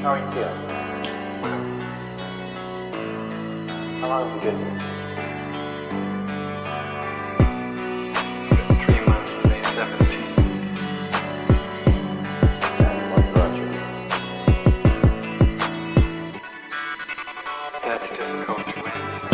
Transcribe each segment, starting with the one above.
How are you feeling? How long have you been here? 3 months, May 17th. And what brought you? That's difficult to answer.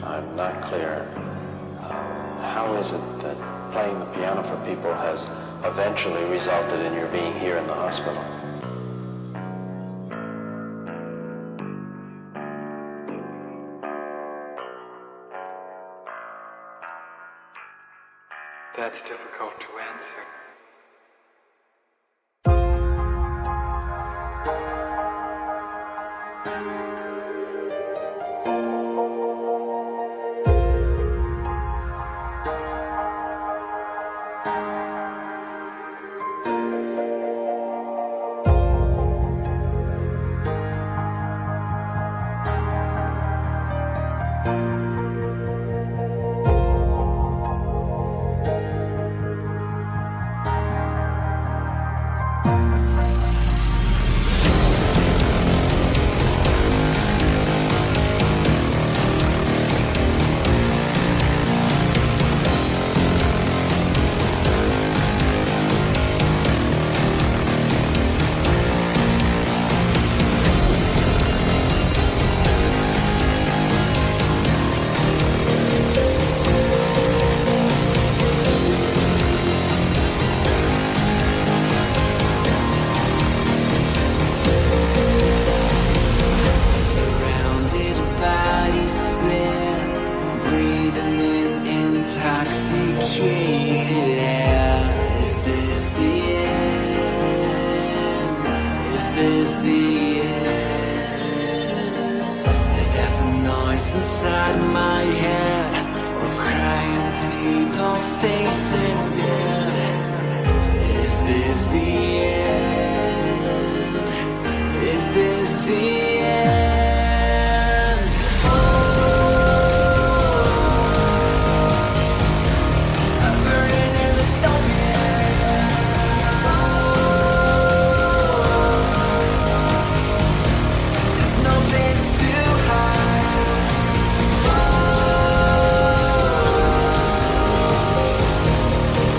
I'm not clear. How is it that playing the piano for people has eventually resulted in your being here in the hospital? That's difficult to answer. is the end. I'm burning in the stone. There's no place to hide.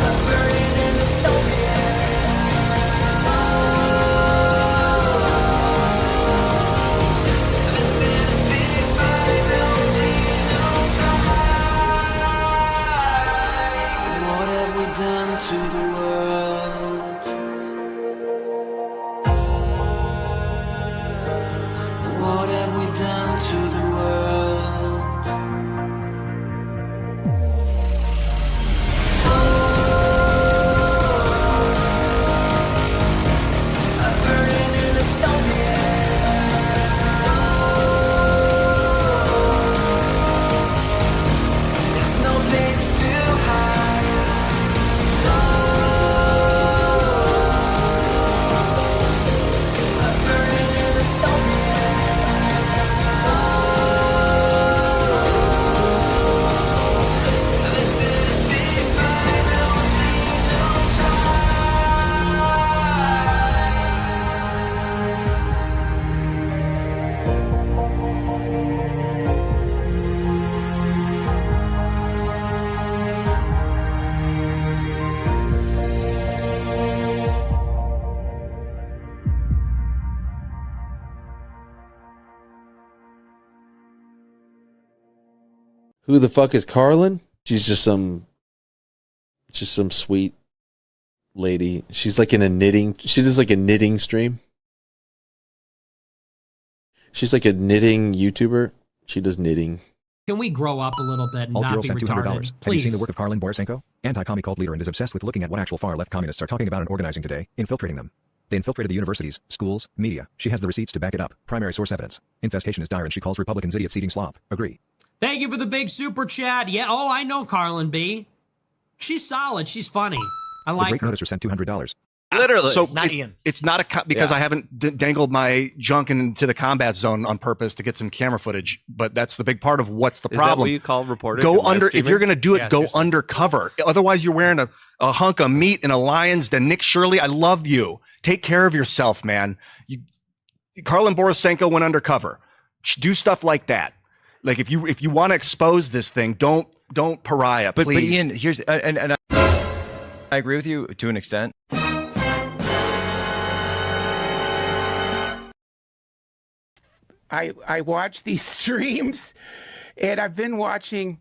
I'm burning in the stone. What have we done to the world? What have we done to the world? I'm burning in the stone. There's no place to hide. I'm burning in the stone. This is the final Who the fuck is Karlyn? She's just some sweet lady. She's like in a knitting. She does like a knitting stream. She's like a knitting YouTuber. She does knitting. Can we grow up a little bit and Alt not Girl be sent $200. retarded? Have you Please. seen the work of Karlyn Borysenko? Anti-commie cult leader and is obsessed with looking at what actual far-left communists are talking about and organizing today, infiltrating them. They infiltrated the universities, schools, media. She has the receipts to back it up. Primary source evidence. Infestation is dire and she calls Republicans idiots eating slop. Agree. Thank you for the big super chat. Yeah, oh, I know Karlyn B. She's solid. She's funny. I The like great her. noticer sent $200. Literally. So Not it's, Ian. it's not a because Yeah. I haven't dangled my junk into the combat zone on purpose to get some camera footage. But that's the big part of what's the Is that problem. what you call reporters? Go and live under if streaming? you're going to do it. Yeah, go seriously. undercover. Otherwise, you're wearing a hunk of meat in a lion's den. Nick Shirley, I love you. Take care of yourself, man. Karlyn Borysenko went undercover. Do stuff like that. Like if you want to expose this thing, don't pariah, But please. Ian, here's and I agree with you to an extent. I watch these streams, and I've been watching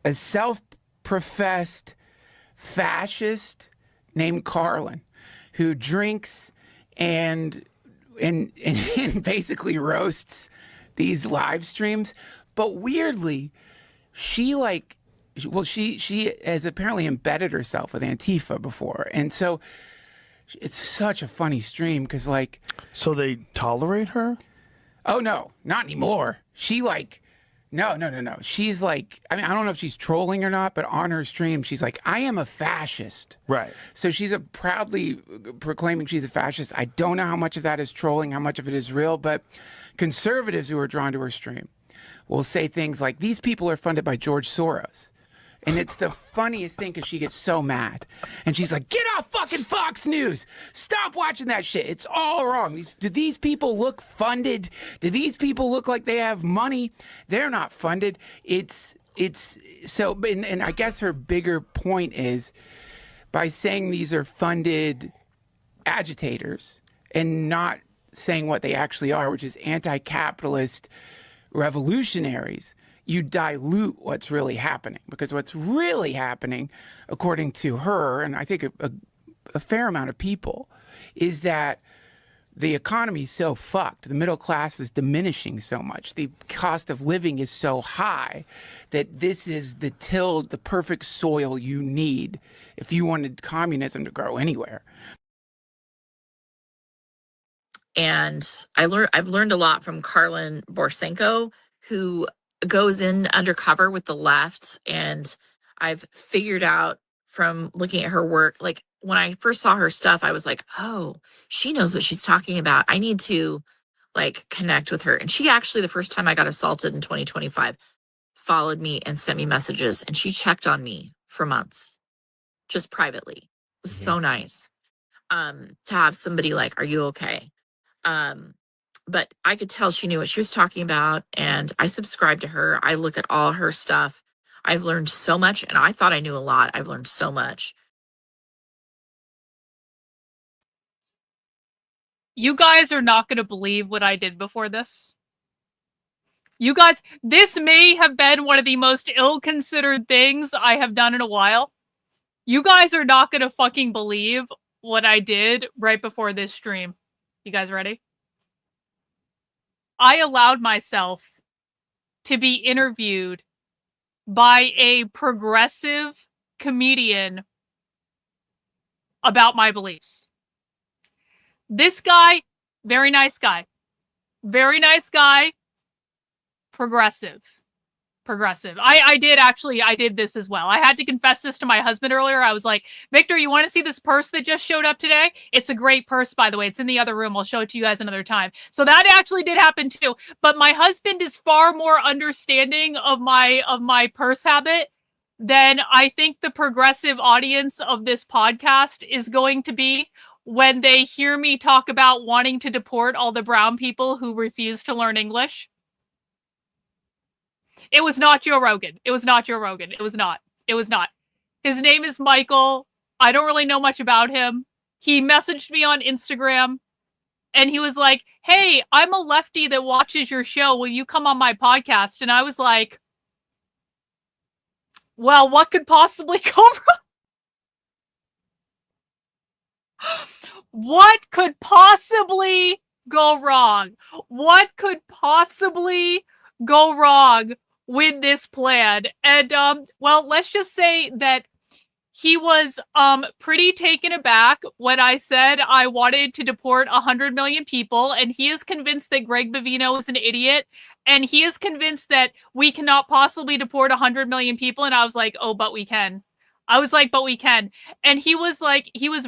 a self-professed fascist named Karlyn, who drinks and basically roasts these live streams. But weirdly, she has apparently embedded herself with Antifa before, and so it's such a funny stream because So they tolerate her? oh no, not anymore. She no. She's like, I mean, I don't know if she's trolling or not, but on her stream, she's like, I am a fascist. Right. So she's proudly proclaiming she's a fascist. I don't know how much of that is trolling, how much of it is real, but conservatives who are drawn to her stream will say things like, these people are funded by George Soros. And it's the funniest thing because she gets so mad. And she's like, get off fucking Fox News. Stop watching that shit. It's all wrong. Do these people look funded? Do these people look like they have money? They're not funded. It's so, and I guess her bigger point is by saying these are funded agitators and not saying what they actually are, which is anti-capitalist revolutionaries, you dilute what's really happening. Because what's really happening, according to her, and I think a fair amount of people, is that the economy is so fucked. The middle class is diminishing so much. The cost of living is so high that this is the perfect soil you need if you wanted communism to grow anywhere. And I've learned a lot from Karlyn Borysenko, who goes in undercover with the left. And I've figured out from looking at her work, like when I first saw her stuff, I was like, oh, she knows what she's talking about. I need to like connect with her. And she actually, the first time I got assaulted in 2025, followed me and sent me messages, and she checked on me for months, just privately. It was so nice to have somebody like, are you okay? But I could tell she knew what she was talking about, and I subscribe to her. I look at all her stuff. I've learned so much, and I thought I knew a lot. I've learned so much. You guys are not going to believe what I did before this. You guys, this may have been one of the most ill-considered things I have done in a while. You guys are not going to fucking believe what I did right before this stream. You guys ready? I allowed myself to be interviewed by a progressive comedian about my beliefs. This guy, very nice guy. Very nice guy. Progressive. I did this as well. I had to confess this to my husband earlier. I was like, Victor, you want to see this purse that just showed up today? It's a great purse, by the way. It's in the other room. I'll show it to you guys another time. So that actually did happen too. But my husband is far more understanding of my purse habit than I think the progressive audience of this podcast is going to be when they hear me talk about wanting to deport all the brown people who refuse to learn English. It was not Joe Rogan. It was not Joe Rogan. It was not. His name is Michael. I don't really know much about him. He messaged me on Instagram and he was like, hey, I'm a lefty that watches your show. Will you come on my podcast? And I was like, well, what could possibly go wrong? What could possibly go wrong? What could possibly go wrong with this plan? And well, let's just say that he was pretty taken aback when I said I wanted to deport 100 million people, and he is convinced that Greg Bovino is an idiot, and he is convinced that we cannot possibly deport 100 million people. And I was like, oh, but we can. I was like, but we can. And he was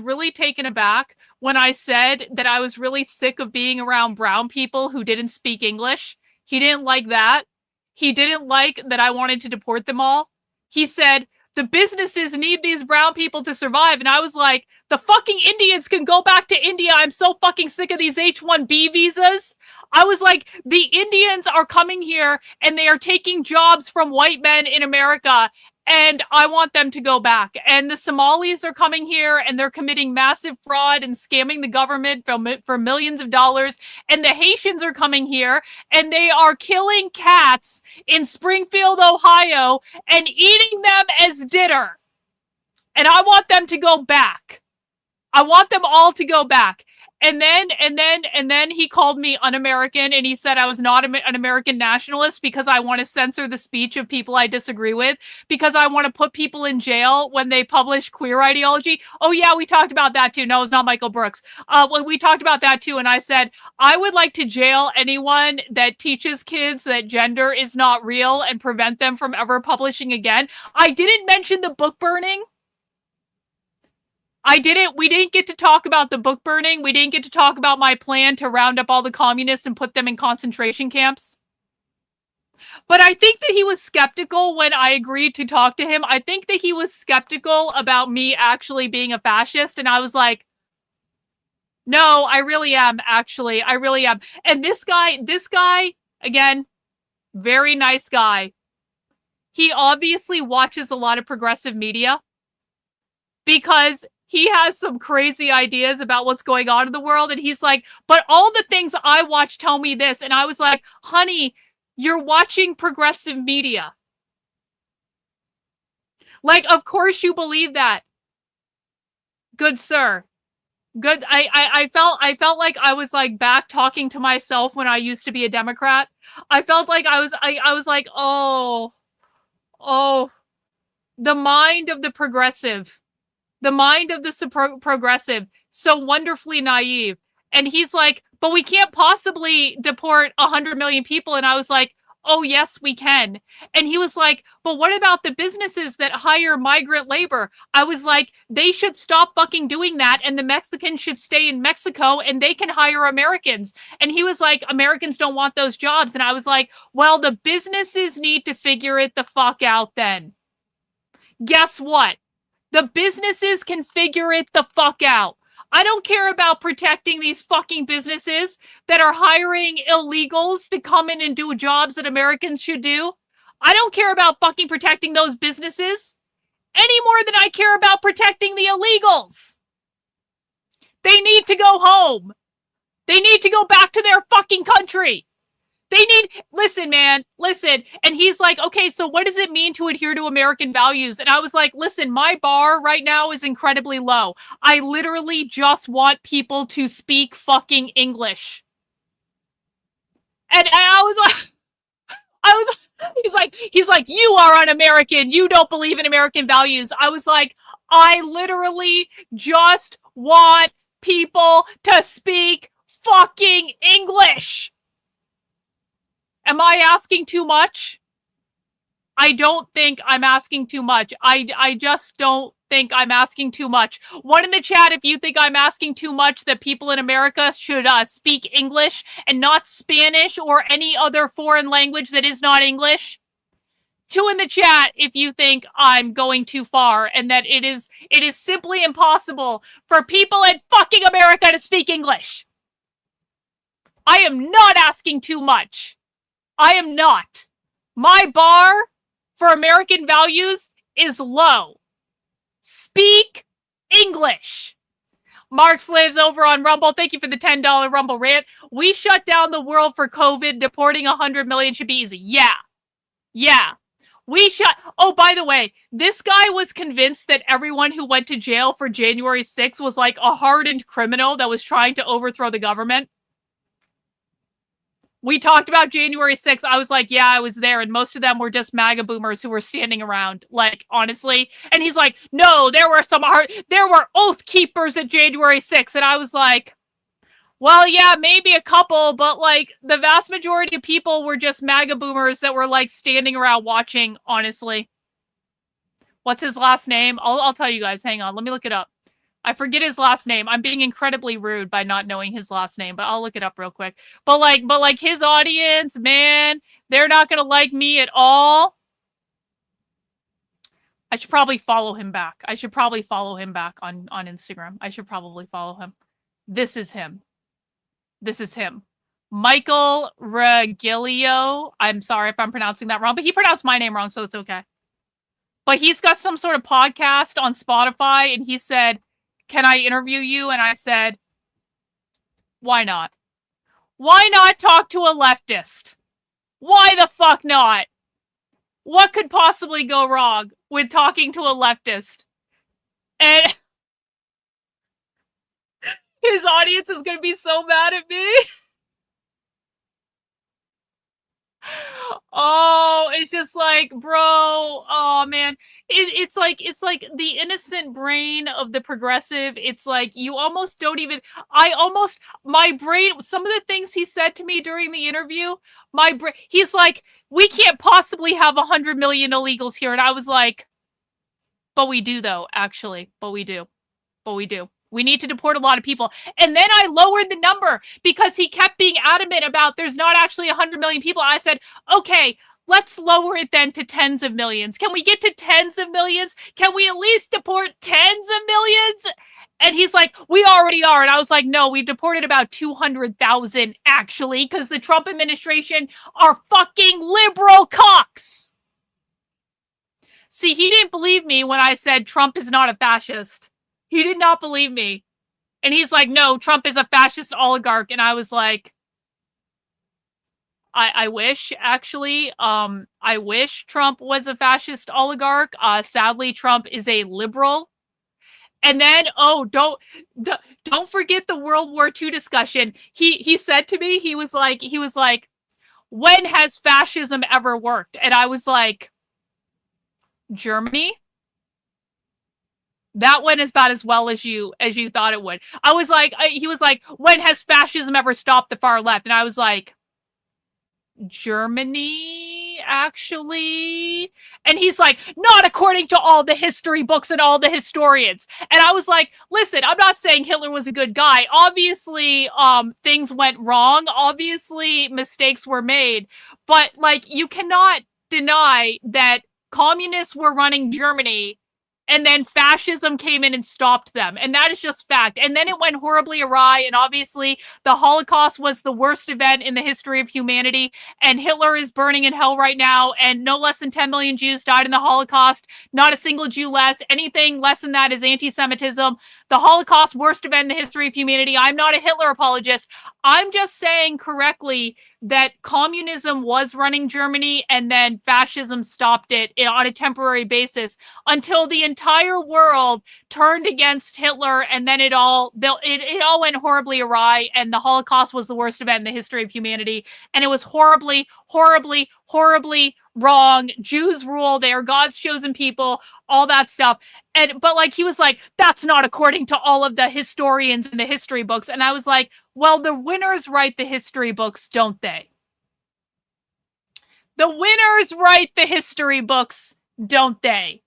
really taken aback when I said that I was really sick of being around brown people who didn't speak English. He didn't like that. He didn't like that I wanted to deport them all. He said, the businesses need these brown people to survive. And I was like, the fucking Indians can go back to India. I'm so fucking sick of these H-1B visas. I was like, the Indians are coming here and they are taking jobs from white men in America. And I want them to go back. And the Somalis are coming here and they're committing massive fraud and scamming the government for millions of dollars. And the Haitians are coming here and they are killing cats in Springfield, Ohio, and eating them as dinner. And I want them to go back. I want them all to go back. And then he called me un-American, and he said I was not an American nationalist because I want to censor the speech of people I disagree with, because I want to put people in jail when they publish queer ideology. Oh yeah, we talked about that too. No, it's not Michael Brooks. When we talked about that too, and I said I would like to jail anyone that teaches kids that gender is not real and prevent them from ever publishing again. I didn't mention the book burning. We didn't get to talk about the book burning. We didn't get to talk about my plan to round up all the communists and put them in concentration camps. But I think that he was skeptical when I agreed to talk to him. I think that he was skeptical about me actually being a fascist. And I was like, no, I really am, actually. I really am. And this guy, again, very nice guy. He obviously watches a lot of progressive media because he has some crazy ideas about what's going on in the world. And he's like, but all the things I watch tell me this. And I was like, honey, you're watching progressive media. Like, of course you believe that. Good sir. Good. I felt like I was like back talking to myself when I used to be a Democrat. I felt like I was like, oh, the mind of the progressive. The mind of the progressive, so wonderfully naive. And he's like, but we can't possibly deport 100 million people. And I was like, oh, yes, we can. And he was like, but what about the businesses that hire migrant labor? I was like, they should stop fucking doing that, and the Mexicans should stay in Mexico, and they can hire Americans. And he was like, Americans don't want those jobs. And I was like, well, the businesses need to figure it the fuck out then. Guess what? The businesses can figure it the fuck out. I don't care about protecting these fucking businesses that are hiring illegals to come in and do jobs that Americans should do. I don't care about fucking protecting those businesses any more than I care about protecting the illegals. They need to go home. They need to go back to their fucking country. Listen, man, listen. And he's like, okay, so what does it mean to adhere to American values? And I was like, listen, my bar right now is incredibly low. I literally just want people to speak fucking English. And he's like, you are un-American. You don't believe in American values. I was like, I literally just want people to speak fucking English. Am I asking too much? I don't think I'm asking too much. I just don't think I'm asking too much. One in the chat if you think I'm asking too much that people in America should speak English and not Spanish or any other foreign language that is not English. 2 in the chat if you think I'm going too far and that it is simply impossible for people in fucking America to speak English. I am not asking too much. I am not. My bar for American values is low. Speak English. Marx lives over on Rumble. Thank you for the $10 Rumble rant. We shut down the world for COVID. Deporting 100 million should be easy. Yeah. Oh, by the way, this guy was convinced that everyone who went to jail for January 6th was like a hardened criminal that was trying to overthrow the government. We talked about January 6th. I was like, yeah, I was there. And most of them were just MAGA boomers who were standing around, like, honestly. And he's like, no, there were oath keepers at January 6th. And I was like, well, yeah, maybe a couple, but like the vast majority of people were just MAGA boomers that were like standing around watching, honestly. What's his last name? I'll tell you guys. Hang on. Let me look it up. I forget his last name. I'm being incredibly rude by not knowing his last name, but I'll look it up real quick. But like his audience, man, they're not going to like me at all. I should probably follow him back. on Instagram. I should probably follow him. This is him. Michael Regilio. I'm sorry if I'm pronouncing that wrong, but he pronounced my name wrong, so it's okay. But he's got some sort of podcast on Spotify, and he said, can I interview you? And I said, why not? Why not talk to a leftist? Why the fuck not? What could possibly go wrong with talking to a leftist? And his audience is going to be so mad at me. Oh, it's just like, bro, oh man. It's like the innocent brain of the progressive. It's like you almost don't even, my brain, some of the things he said to me during the interview, he's like, we can't possibly have 100 million illegals here. And I was like, but we do though, actually, but we do. We need to deport a lot of people. And then I lowered the number because he kept being adamant about there's not actually 100 million people. I said, okay, let's lower it then to tens of millions. Can we get to tens of millions? Can we at least deport tens of millions? And he's like, we already are. And I was like, no, we deported about 200,000 actually, because the Trump administration are fucking liberal cocks. See, he didn't believe me when I said Trump is not a fascist. He did not believe me. And he's like, no, Trump is a fascist oligarch. And I was like, I wish, actually. I wish Trump was a fascist oligarch. Sadly, Trump is a liberal. And then, don't forget the World War II discussion. He said to me, he was like, when has fascism ever worked? And I was like, Germany? That went about as well as you thought it would. I was like, he was like, when has fascism ever stopped the far left? And I was like, Germany, actually. And he's like, not according to all the history books and all the historians. And I was like, listen, I'm not saying Hitler was a good guy. Obviously, things went wrong. Obviously, mistakes were made. But, like, you cannot deny that communists were running Germany and then fascism came in and stopped them. And that is just fact. And then it went horribly awry. And obviously, the Holocaust was the worst event in the history of humanity. And Hitler is burning in hell right now. And no less than 10 million Jews died in the Holocaust. Not a single Jew less. Anything less than that is anti-Semitism. The Holocaust, worst event in the history of humanity. I'm not a Hitler apologist. I'm just saying correctly that communism was running Germany and then fascism stopped it on a temporary basis until the entire world turned against Hitler, and then it all went horribly awry, and the Holocaust was the worst event in the history of humanity, and it was horribly, horribly, horribly wrong. Jews rule. They are God's chosen people, all that stuff. But like, he was like, that's not according to all of the historians in the history books. And I was like, well, the winners write the history books, don't they? The winners write the history books, don't they?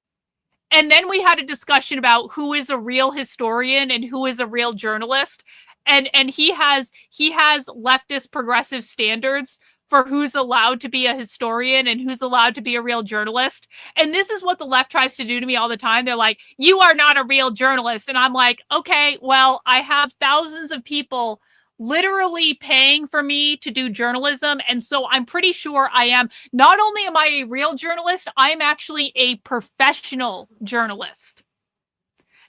And then we had a discussion about who is a real historian and who is a real journalist. And he has leftist progressive standards for who's allowed to be a historian and who's allowed to be a real journalist. And this is what the left tries to do to me all the time. They're like, you are not a real journalist. And I'm like, okay, well, I have thousands of people literally paying for me to do journalism. And so I'm pretty sure I am. Not only am I a real journalist, I'm actually a professional journalist.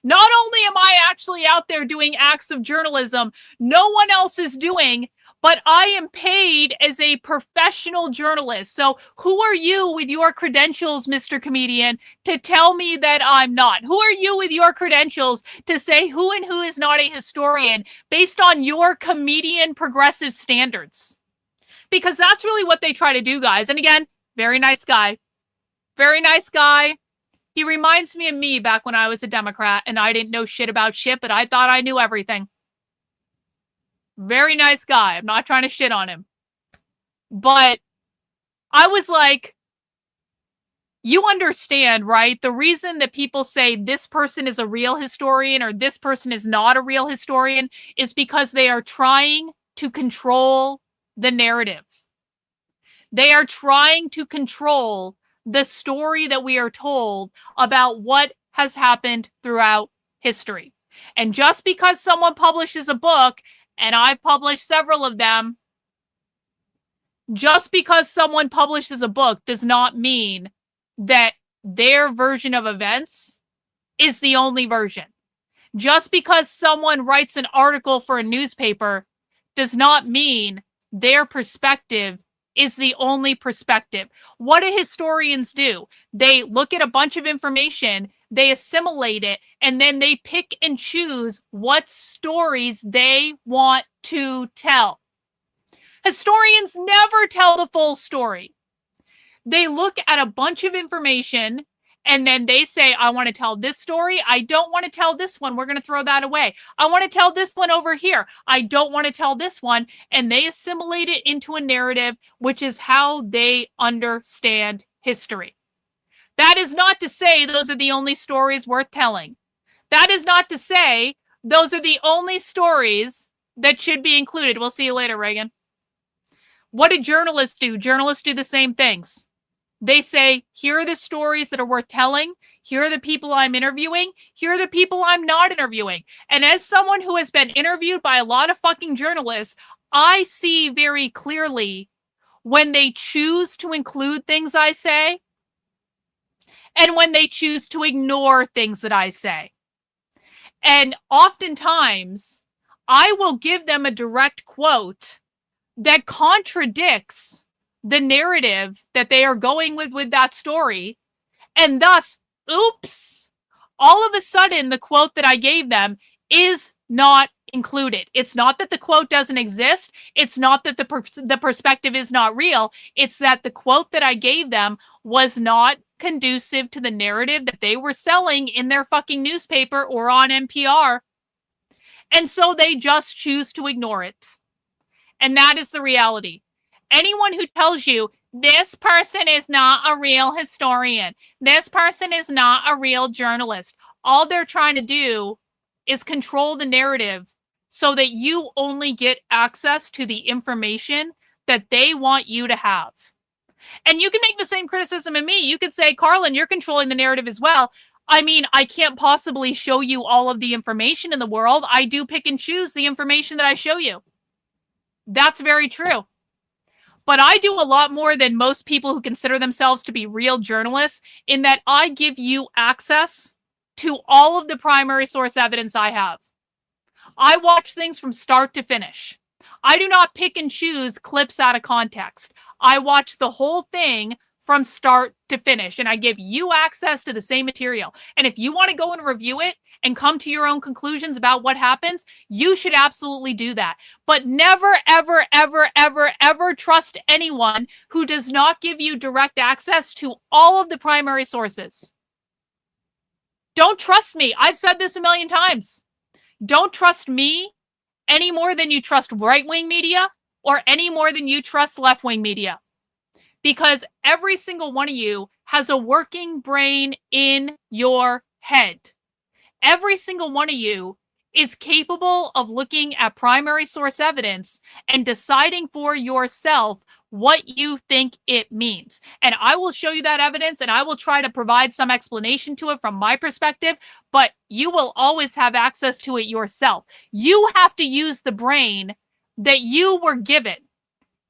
Not only am I actually out there doing acts of journalism no one else is doing, but I am paid as a professional journalist. So who are you with your credentials, Mr. Comedian, to tell me that I'm not? Who are you with your credentials to say who and who is not a historian based on your comedian progressive standards? Because that's really what they try to do, guys. And again, very nice guy. Very nice guy. He reminds me of me back when I was a Democrat and I didn't know shit about shit, but I thought I knew everything. Very nice guy. I'm not trying to shit on him. But I was like, you understand, right? The reason that people say this person is a real historian or this person is not a real historian is because they are trying to control the narrative. They are trying to control the story that we are told about what has happened throughout history. And just because someone publishes a book, and I've published several of them, just because someone publishes a book does not mean that their version of events is the only version. Just because someone writes an article for a newspaper does not mean their perspective is the only perspective. What do historians do? They look at a bunch of information, they assimilate it, and then they pick and choose what stories they want to tell. Historians never tell the full story. They look at a bunch of information and then they say, I want to tell this story. I don't want to tell this one. We're going to throw that away. I want to tell this one over here. I don't want to tell this one. And they assimilate it into a narrative, which is how they understand history. That is not to say those are the only stories worth telling. That is not to say those are the only stories that should be included. We'll see you later, Reagan. What do journalists do? Journalists do the same things. They say, here are the stories that are worth telling. Here are the people I'm interviewing. Here are the people I'm not interviewing. And as someone who has been interviewed by a lot of fucking journalists, I see very clearly when they choose to include things I say and when they choose to ignore things that I say. And oftentimes, I will give them a direct quote that contradicts the narrative that they are going with that story. And thus, oops, all of a sudden, the quote that I gave them is not included. It's not that the quote doesn't exist. It's not that the perspective is not real. It's that the quote that I gave them was not conducive to the narrative that they were selling in their fucking newspaper or on NPR. And so they just choose to ignore it. And that is the reality. Anyone who tells you this person is not a real historian, this person is not a real journalist, all they're trying to do is control the narrative so that you only get access to the information that they want you to have. And you can make the same criticism of me. You could say, Karlyn, you're controlling the narrative as well. I mean, I can't possibly show you all of the information in the world. I do pick and choose the information that I show you. That's very true. But I do a lot more than most people who consider themselves to be real journalists, in that I give you access to all of the primary source evidence I have. I watch things from start to finish. I do not pick and choose clips out of context. I watch the whole thing from start to finish, and I give you access to the same material. And if you want to go and review it and come to your own conclusions about what happens, you should absolutely do that. But never, ever, ever, ever, ever trust anyone who does not give you direct access to all of the primary sources. Don't trust me. I've said this a million times. Don't trust me any more than you trust right-wing media or any more than you trust left-wing media. Because every single one of you has a working brain in your head. Every single one of you is capable of looking at primary source evidence and deciding for yourself what you think it means. And I will show you that evidence, and I will try to provide some explanation to it from my perspective, but you will always have access to it yourself. You have to use the brain that you were given.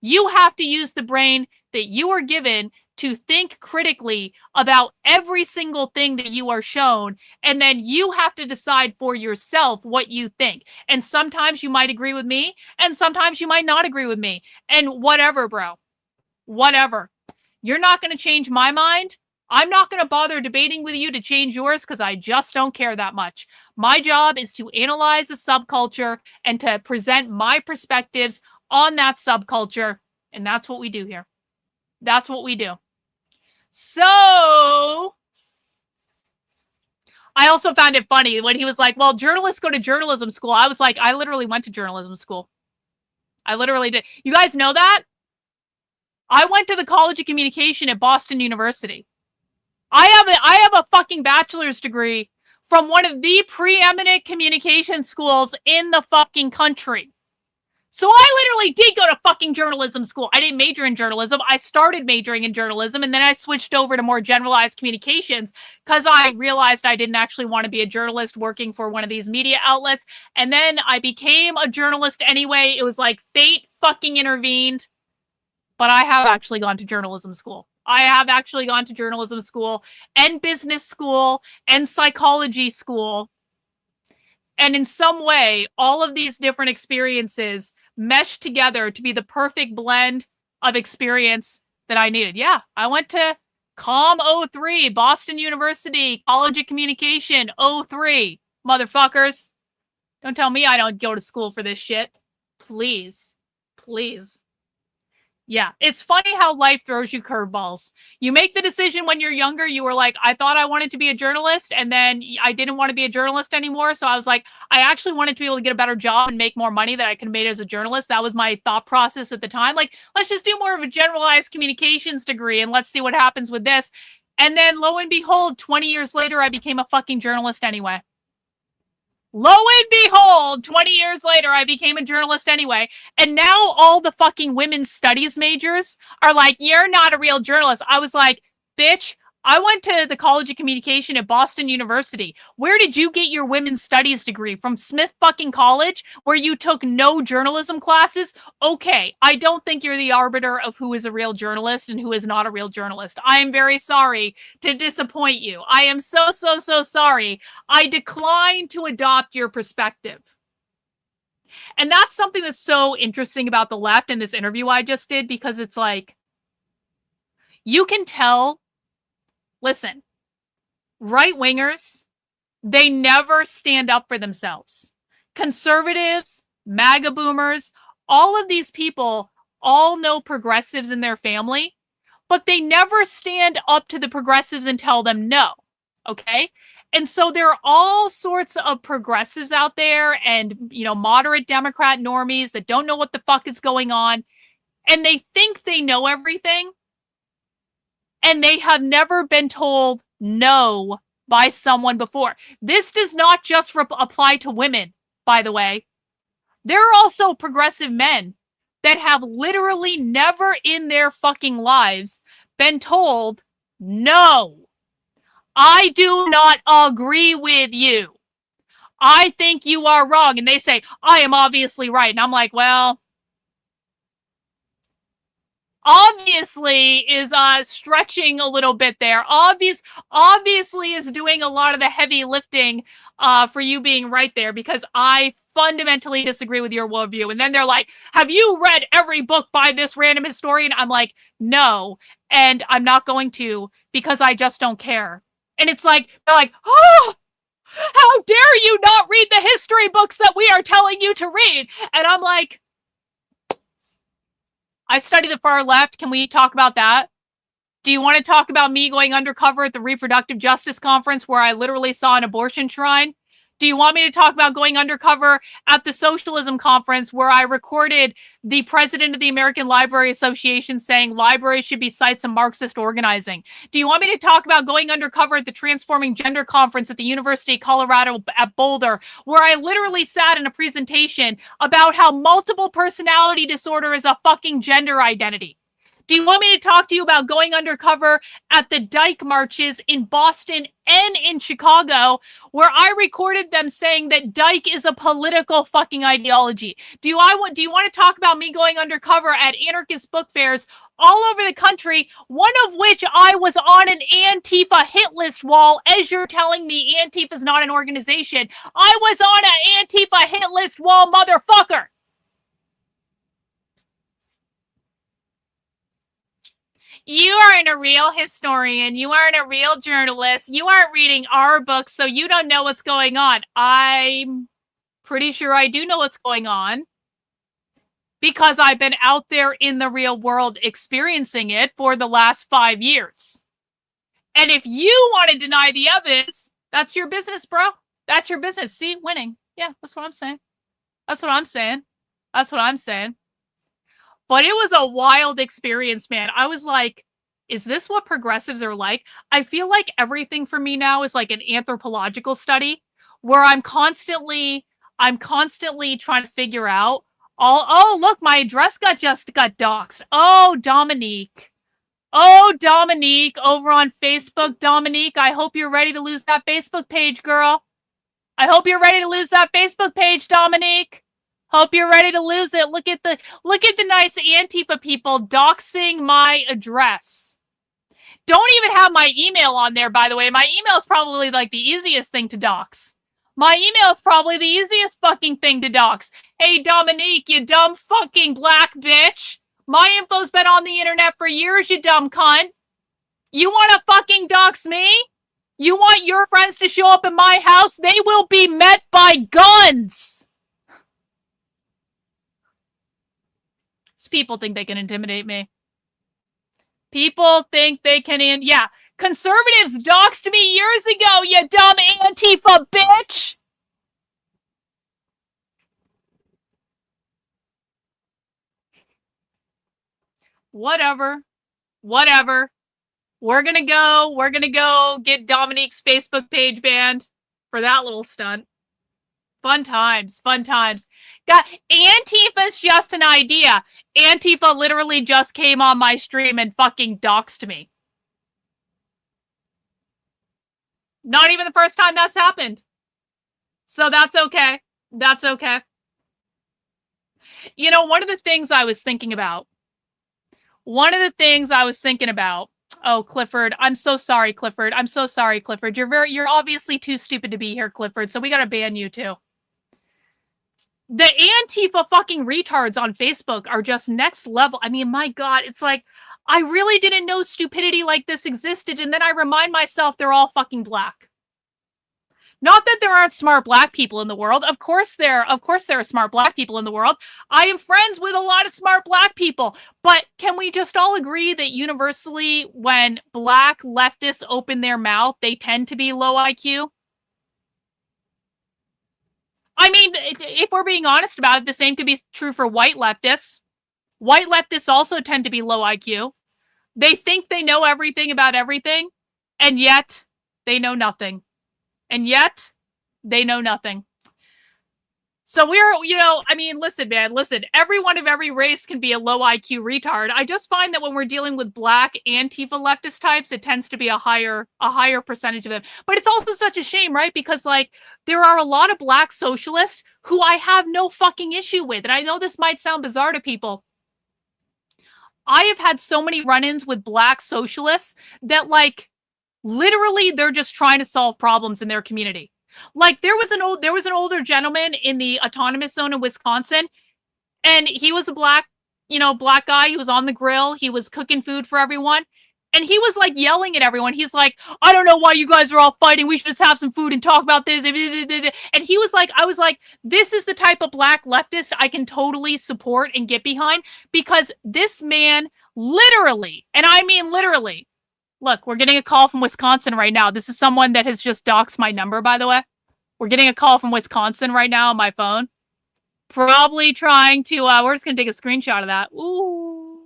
You have to use the brain that you are given to think critically about every single thing that you are shown, and then you have to decide for yourself what you think. And sometimes you might agree with me, and sometimes you might not agree with me. And whatever, bro. Whatever. You're not going to change my mind. I'm not going to bother debating with you to change yours, because I just don't care that much. My job is to analyze the subculture and to present my perspectives on that subculture, and that's what we do here. That's what we do. So, I also found it funny when he was like, well, journalists go to journalism school. I was like, I literally went to journalism school. I literally did. You guys know that? I went to the College of Communication at Boston University. I have a fucking bachelor's degree from one of the preeminent communication schools in the fucking country. So I literally did go to fucking journalism school. I didn't major in journalism. I started majoring in journalism, and then I switched over to more generalized communications because I realized I didn't actually want to be a journalist working for one of these media outlets. And then I became a journalist anyway. It was like fate fucking intervened. But I have actually gone to journalism school. I have actually gone to journalism school and business school and psychology school. And in some way, all of these different experiences meshed together to be the perfect blend of experience that I needed. Yeah, I went to COM 03, Boston University, College of Communication 03. Motherfuckers. Don't tell me I don't go to school for this shit. Please. Please. Yeah, it's funny how life throws you curveballs. You make the decision when you're younger. You were like, I thought I wanted to be a journalist, and then I didn't want to be a journalist anymore. So I was like, I actually wanted to be able to get a better job and make more money that I could have made as a journalist. That was my thought process at the time. Like, let's just do more of a generalized communications degree, and let's see what happens with this. And then lo and behold, 20 years later, I became a fucking journalist anyway. Lo and behold, 20 years later, I became a journalist anyway. And now all the fucking women's studies majors are like, you're not a real journalist. I was like, bitch, I went to the College of Communication at Boston University. Where did you get your women's studies degree? From Smith fucking College, where you took no journalism classes? Okay, I don't think you're the arbiter of who is a real journalist and who is not a real journalist. I am very sorry to disappoint you. I am so sorry. I decline to adopt your perspective. And that's something that's so interesting about the left in this interview I just did, because it's like, you can tell. Listen, right-wingers, they never stand up for themselves. Conservatives, MAGA boomers, all of these people all know progressives in their family, but they never stand up to the progressives and tell them no, okay? And so there are all sorts of progressives out there and, you know, moderate Democrat normies that don't know what the fuck is going on. and they think they know everything, and they have never been told no by someone before. This does not just apply to women, by the way. There are also progressive men that have literally never in their fucking lives been told, no, I do not agree with you. I think you are wrong. And they say, I am obviously right. And I'm like, well, obviously is stretching a little bit there. Obviously is doing a lot of the heavy lifting for you being right there, because I fundamentally disagree with your worldview. And then they're like, have you read every book by this random historian? I'm like, no, and I'm not going to, because I just don't care. And it's like, they're like, oh, how dare you not read the history books that we are telling you to read? And I'm like, I study the far left. Can we talk about that? Do you want to talk about me going undercover at the reproductive justice conference where I literally saw an abortion shrine? Do you want me to talk about going undercover at the socialism conference where I recorded the president of the American Library Association saying libraries should be sites of Marxist organizing? Do you want me to talk about going undercover at the Transforming Gender conference at the University of Colorado at Boulder, where I literally sat in a presentation about how multiple personality disorder is a fucking gender identity? Do you want me to talk to you about going undercover at the Dyke marches in Boston and in Chicago, where I recorded them saying that Dyke is a political fucking ideology? Do you want to talk about me going undercover at anarchist book fairs all over the country, one of which I was on an Antifa hit list wall, as you're telling me Antifa is not an organization? I was on an Antifa hit list wall, motherfucker! You aren't a real historian. You aren't a real journalist. You aren't reading our books, so you don't know what's going on. I'm pretty sure I do know what's going on, because I've been out there in the real world experiencing it for the last 5 years. And if you want to deny the evidence, that's your business, bro. That's your business. See, winning. Yeah, that's what I'm saying. That's what I'm saying. That's what I'm saying. But it was a wild experience, man. I was like, is this what progressives are like? I feel like everything for me now is like an anthropological study where I'm constantly trying to figure out oh, look, my address got doxxed. Oh, Dominique. Oh, Dominique over on Facebook. Dominique, I hope you're ready to lose that Facebook page, girl. I hope you're ready to lose that Facebook page, Dominique. Hope you're ready to lose it. Look at the nice Antifa people doxing my address. Don't even have my email on there, by the way. My email is probably like the easiest thing to dox. My email is probably the easiest fucking thing to dox. Hey, Dominique, you dumb fucking black bitch. My info's been on the internet for years, you dumb cunt. You want to fucking dox me? You want your friends to show up in my house? They will be met by guns. People think they can intimidate me. People think they can, yeah. Conservatives doxed me years ago, you dumb Antifa bitch! Whatever. We're gonna go get Dominique's Facebook page banned for that little stunt. Fun times. God, Antifa's just an idea. Antifa literally just came on my stream and fucking doxed me. Not even the first time that's happened. So that's okay. That's okay. You know, one of the things I was thinking about. Oh, Clifford, I'm so sorry, Clifford. You're obviously too stupid to be here, Clifford, so we gotta ban you too. The Antifa fucking retards on Facebook are just next level. I mean, my God, it's like, I really didn't know stupidity like this existed, and then I remind myself they're all fucking black. Not that there aren't smart black people in the world. Of course there are smart black people in the world. I am friends with a lot of smart black people. But can we just all agree that universally, when black leftists open their mouth, they tend to be low IQ? I mean, if we're being honest about it, the same could be true for white leftists. White leftists also tend to be low IQ. They think they know everything about everything, and yet they know nothing. And yet they know nothing. So listen, man, everyone of every race can be a low IQ retard. I just find that when we're dealing with black Antifa leftist types, it tends to be a higher percentage of them. But it's also such a shame, right? Because like there are a lot of black socialists who I have no fucking issue with. And I know this might sound bizarre to people. I have had so many run-ins with black socialists that like literally they're just trying to solve problems in their community. Like there was an older gentleman in the autonomous zone in Wisconsin, and he was a black guy. He was on the grill. He was cooking food for everyone. And he was like yelling at everyone. He's like, I don't know why you guys are all fighting. We should just have some food and talk about this. And he was like, I was like, this is the type of black leftist I can totally support and get behind, because this man literally, and I mean literally, look, we're getting a call from Wisconsin right now. This is someone that has just doxed my number, by the way. We're getting a call from Wisconsin right now on my phone. Probably trying to, we're just going to take a screenshot of that. Ooh.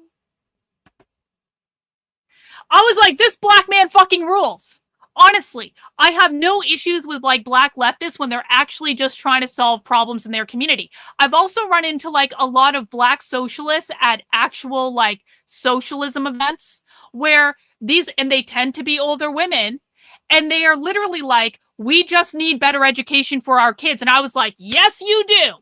I was like, this black man fucking rules. Honestly, I have no issues with like black leftists when they're actually just trying to solve problems in their community. I've also run into like a lot of black socialists at actual like socialism events where they tend to be older women, and they are literally like, we just need better education for our kids. And I was like, yes, you do.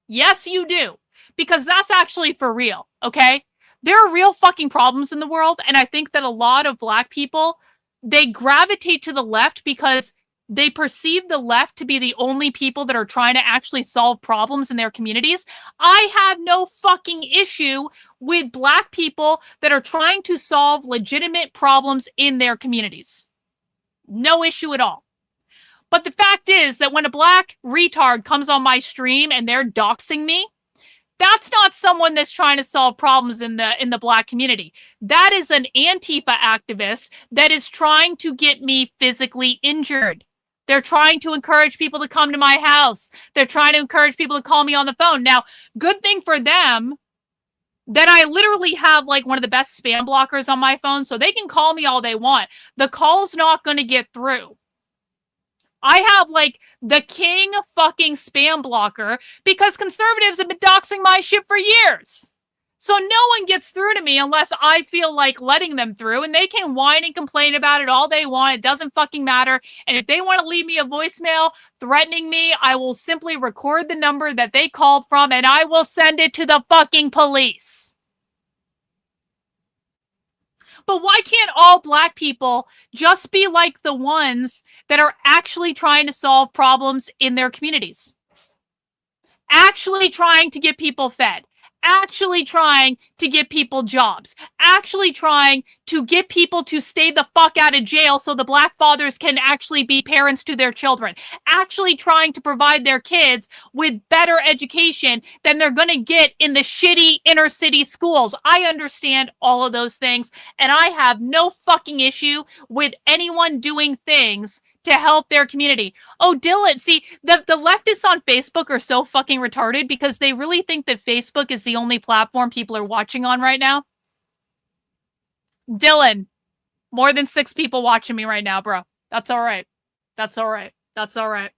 Yes, you do. Because that's actually for real, okay? There are real fucking problems in the world, and I think that a lot of black people, they gravitate to the left because they perceive the left to be the only people that are trying to actually solve problems in their communities. I have no fucking issue with black people that are trying to solve legitimate problems in their communities. No issue at all. But the fact is that when a black retard comes on my stream and they're doxing me, that's not someone that's trying to solve problems in the black community. That is an Antifa activist that is trying to get me physically injured. They're trying to encourage people to come to my house. They're trying to encourage people to call me on the phone. Now, good thing for them that I literally have like one of the best spam blockers on my phone, so they can call me all they want. The call's not going to get through. I have like the king fucking spam blocker because conservatives have been doxing my shit for years. So no one gets through to me unless I feel like letting them through, and they can whine and complain about it all they want. It doesn't fucking matter. And if they want to leave me a voicemail threatening me, I will simply record the number that they called from and I will send it to the fucking police. But why can't all black people just be like the ones that are actually trying to solve problems in their communities? Actually trying to get people fed. Actually trying to get people jobs. Actually trying to get people to stay the fuck out of jail so the black fathers can actually be parents to their children. Actually trying to provide their kids with better education than they're going to get in the shitty inner city schools. I understand all of those things, and I have no fucking issue with anyone doing things to help their community. Oh, Dylan, see, the leftists on Facebook are so fucking retarded because they really think that Facebook is the only platform people are watching on right now. Dylan, more than 6 people watching me right now, bro. That's all right. That's all right. That's all right.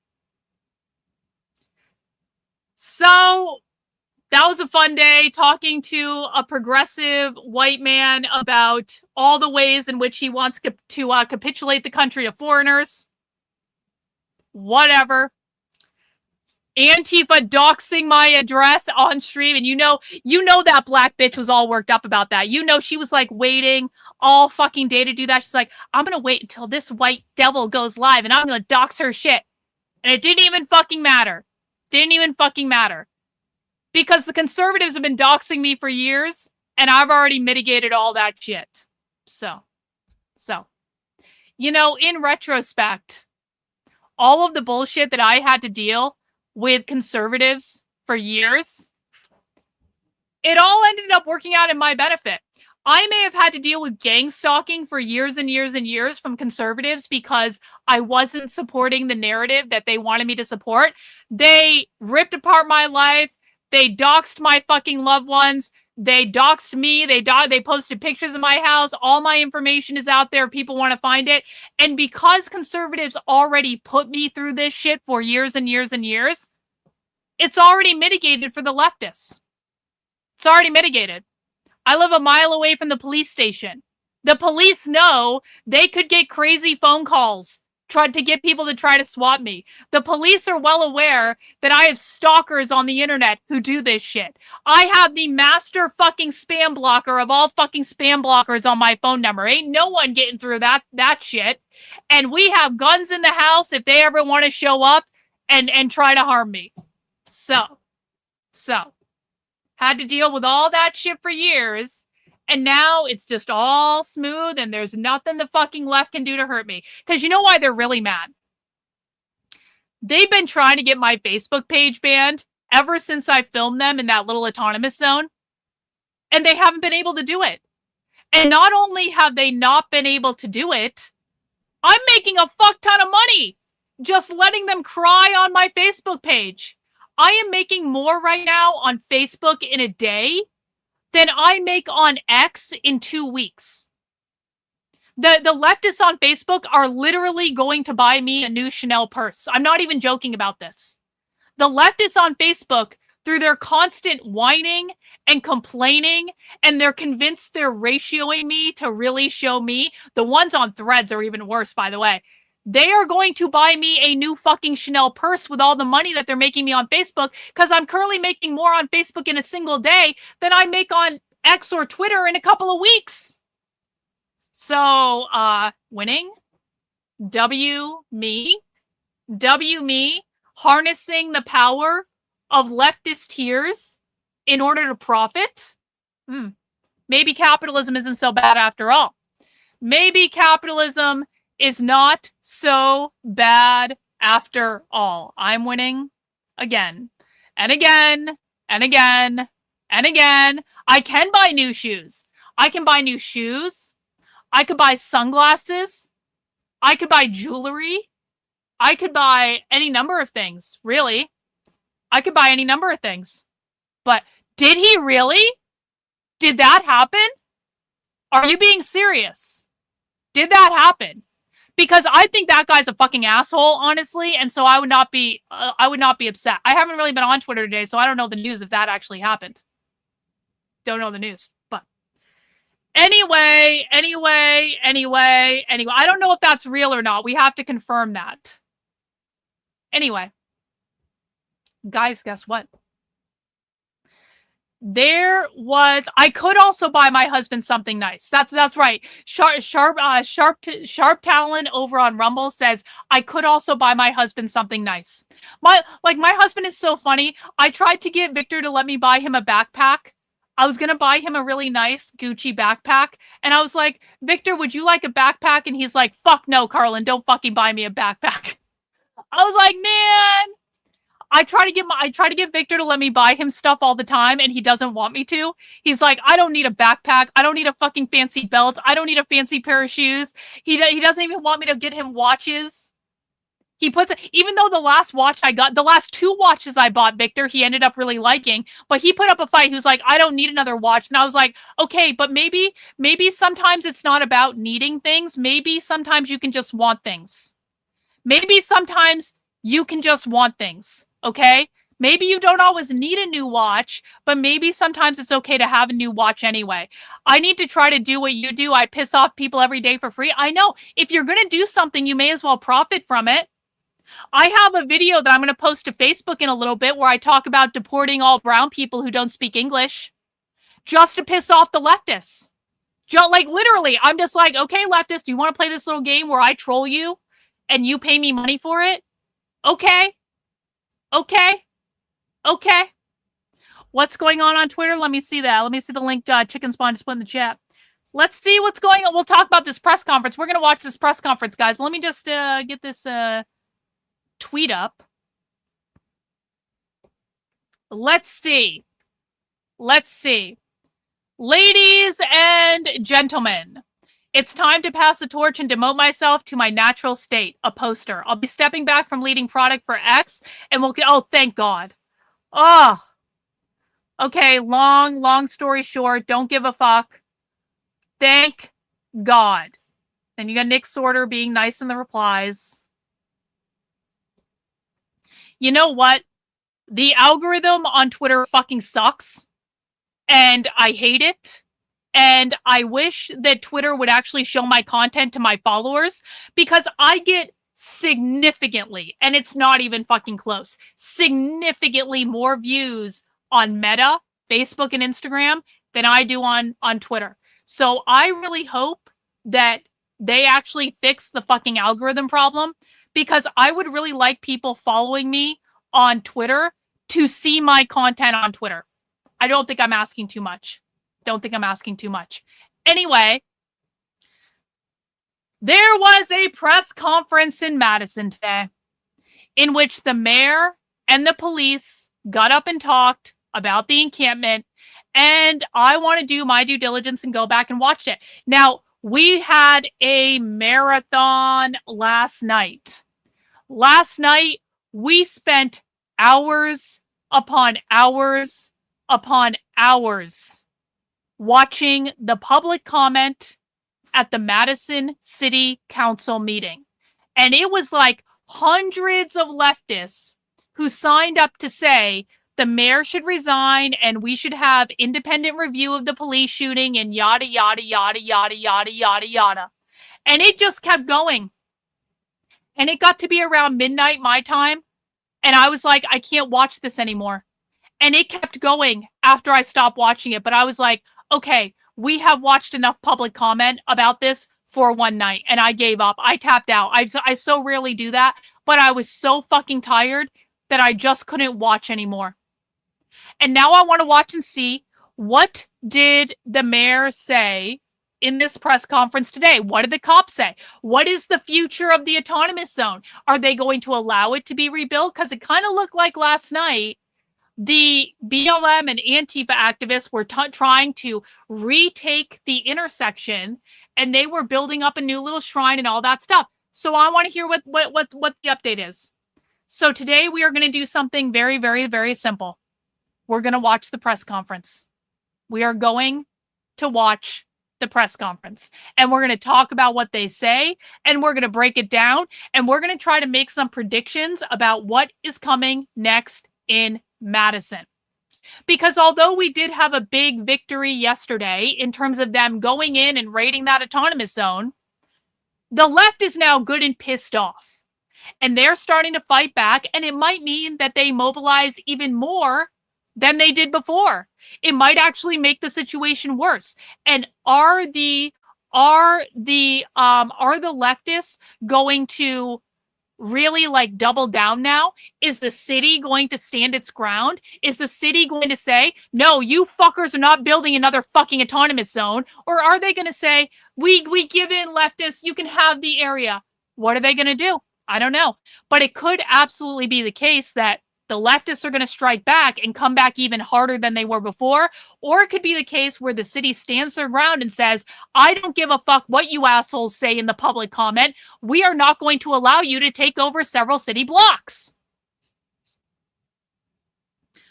So that was a fun day talking to a progressive white man about all the ways in which he wants to capitulate the country to foreigners. Whatever. Antifa doxing my address on stream, and you know that black bitch was all worked up about that. You know she was like waiting all fucking day to do that. She's like, I'm gonna wait until this white devil goes live and I'm gonna dox her shit. And it didn't even fucking matter. Didn't even fucking matter. Because the conservatives have been doxing me for years, and I've already mitigated all that shit. So, in retrospect, all of the bullshit that I had to deal with conservatives for years, it all ended up working out in my benefit. I may have had to deal with gang stalking for years and years and years from conservatives because I wasn't supporting the narrative that they wanted me to support. They ripped apart my life. They doxed my fucking loved ones. They doxed me. They posted pictures of my house. All my information is out there. People want to find it. And because conservatives already put me through this shit for years and years and years, it's already mitigated for the leftists. It's already mitigated. I live a mile away from the police station. The police know they could get crazy phone calls tried to get people to try to swap me. The police are well aware that I have stalkers on the internet who do this shit. I have the master fucking spam blocker of all fucking spam blockers on my phone number. Ain't no one getting through that shit. And we have guns in the house if they ever want to show up and try to harm me. So had to deal with all that shit for years. And now it's just all smooth and there's nothing the fucking left can do to hurt me. Because you know why they're really mad? They've been trying to get my Facebook page banned ever since I filmed them in that little autonomous zone. And they haven't been able to do it. And not only have they not been able to do it, I'm making a fuck ton of money just letting them cry on my Facebook page. I am making more right now on Facebook in a day than I make on X in 2 weeks. The leftists on Facebook are literally going to buy me a new Chanel purse. I'm not even joking about this. The leftists on Facebook, through their constant whining and complaining, and they're convinced they're ratioing me to really show me. The ones on Threads are even worse, by the way. They are going to buy me a new fucking Chanel purse with all the money that they're making me on Facebook, because I'm currently making more on Facebook in a single day than I make on X or Twitter in a couple of weeks. So, winning. W me, harnessing the power of leftist tears in order to profit. Maybe capitalism isn't so bad after all. Maybe capitalism is not so bad after all. I'm winning again and again and again and again. I can buy new shoes. I can buy new shoes. I could buy sunglasses. I could buy jewelry. I could buy any number of things, really. I could buy any number of things. But did he really? Did that happen? Are you being serious? Did that happen? Because I think that guy's a fucking asshole, honestly, and so I would not be upset. I haven't really been on Twitter today, so I don't know the news if that actually happened. Don't know the news, but anyway, I don't know if that's real or not. We have to confirm that. Anyway, guys, guess what? I could also buy my husband something nice. That's right. Sharp Talon over on Rumble says, I could also buy my husband something nice. My husband is so funny. I tried to get Victor to let me buy him a backpack. I was going to buy him a really nice Gucci backpack. And I was like, Victor, would you like a backpack? And he's like, fuck no, Karlyn, don't fucking buy me a backpack. I was like, man. I try to get Victor to let me buy him stuff all the time, and he doesn't want me to. He's like, I don't need a backpack. I don't need a fucking fancy belt. I don't need a fancy pair of shoes. He doesn't even want me to get him watches. Even though the last 2 watches I bought Victor, he ended up really liking, but he put up a fight. He was like, I don't need another watch. And I was like, okay, but maybe sometimes it's not about needing things. Maybe sometimes you can just want things. Maybe sometimes you can just want things. Okay? Maybe you don't always need a new watch, but maybe sometimes it's okay to have a new watch anyway. I need to try to do what you do. I piss off people every day for free. I know. If you're going to do something, you may as well profit from it. I have a video that I'm going to post to Facebook in a little bit where I talk about deporting all brown people who don't speak English just to piss off the leftists. Like, literally, I'm just like, okay, leftist, you want to play this little game where I troll you and you pay me money for it? Okay. What's going on Twitter? Let me see that. Let me see the link Chicken Spawn just put in the chat. Let's see what's going on. We'll talk about this press conference. We're going to watch this press conference, guys. But let me just get this tweet up. Let's see. Ladies and gentlemen, it's time to pass the torch and demote myself to my natural state, a poster. I'll be stepping back from leading product for X, and oh, thank God. Oh, Okay, long story short, don't give a fuck. Thank God. Then you got Nick Sorter being nice in the replies. You know what? The algorithm on Twitter fucking sucks. And I hate it. And I wish that Twitter would actually show my content to my followers, because I get significantly, and it's not even fucking close, significantly more views on Meta, Facebook, and Instagram than I do on Twitter. So I really hope that they actually fix the fucking algorithm problem, because I would really like people following me on Twitter to see my content on Twitter. I don't think I'm asking too much. Anyway, there was a press conference in Madison today in which the mayor and the police got up and talked about the encampment, and I want to do my due diligence and go back and watch it. Now, we had a marathon last night. Last night, we spent hours upon hours upon hours watching the public comment at the Madison City Council meeting. And it was like hundreds of leftists who signed up to say the mayor should resign and we should have independent review of the police shooting and yada, yada, yada, yada, yada, yada, yada. And it just kept going. And it got to be around midnight my time. And I was like, I can't watch this anymore. And it kept going after I stopped watching it. But I was like, okay, we have watched enough public comment about this for one night. And I gave up. I tapped out. I so rarely do that. But I was so fucking tired that I just couldn't watch anymore. And now I want to watch and see, what did the mayor say in this press conference today? What did the cops say? What is the future of the autonomous zone? Are they going to allow it to be rebuilt? Because it kind of looked like last night the BLM and Antifa activists were trying to retake the intersection, and they were building up a new little shrine and all that stuff. So I want to hear what the update is. So today we are going to do something very, very, very simple. We're going to watch the press conference. We are going to watch the press conference, and we're going to talk about what they say, and we're going to break it down, and we're going to try to make some predictions about what is coming next in Madison. Because although we did have a big victory yesterday in terms of them going in and raiding that autonomous zone, the left is now good and pissed off. And they're starting to fight back, and it might mean that they mobilize even more than they did before. It might actually make the situation worse. And are the leftists going to really like double down now? Is the city going to stand its ground? Is the city going to say, no, you fuckers are not building another fucking autonomous zone? Or are they going to say, we give in, leftists, you can have the area? What are they going to do? I don't know. But it could absolutely be the case that the leftists are going to strike back and come back even harder than they were before. Or it could be the case where the city stands their ground and says, I don't give a fuck what you assholes say in the public comment. We are not going to allow you to take over several city blocks.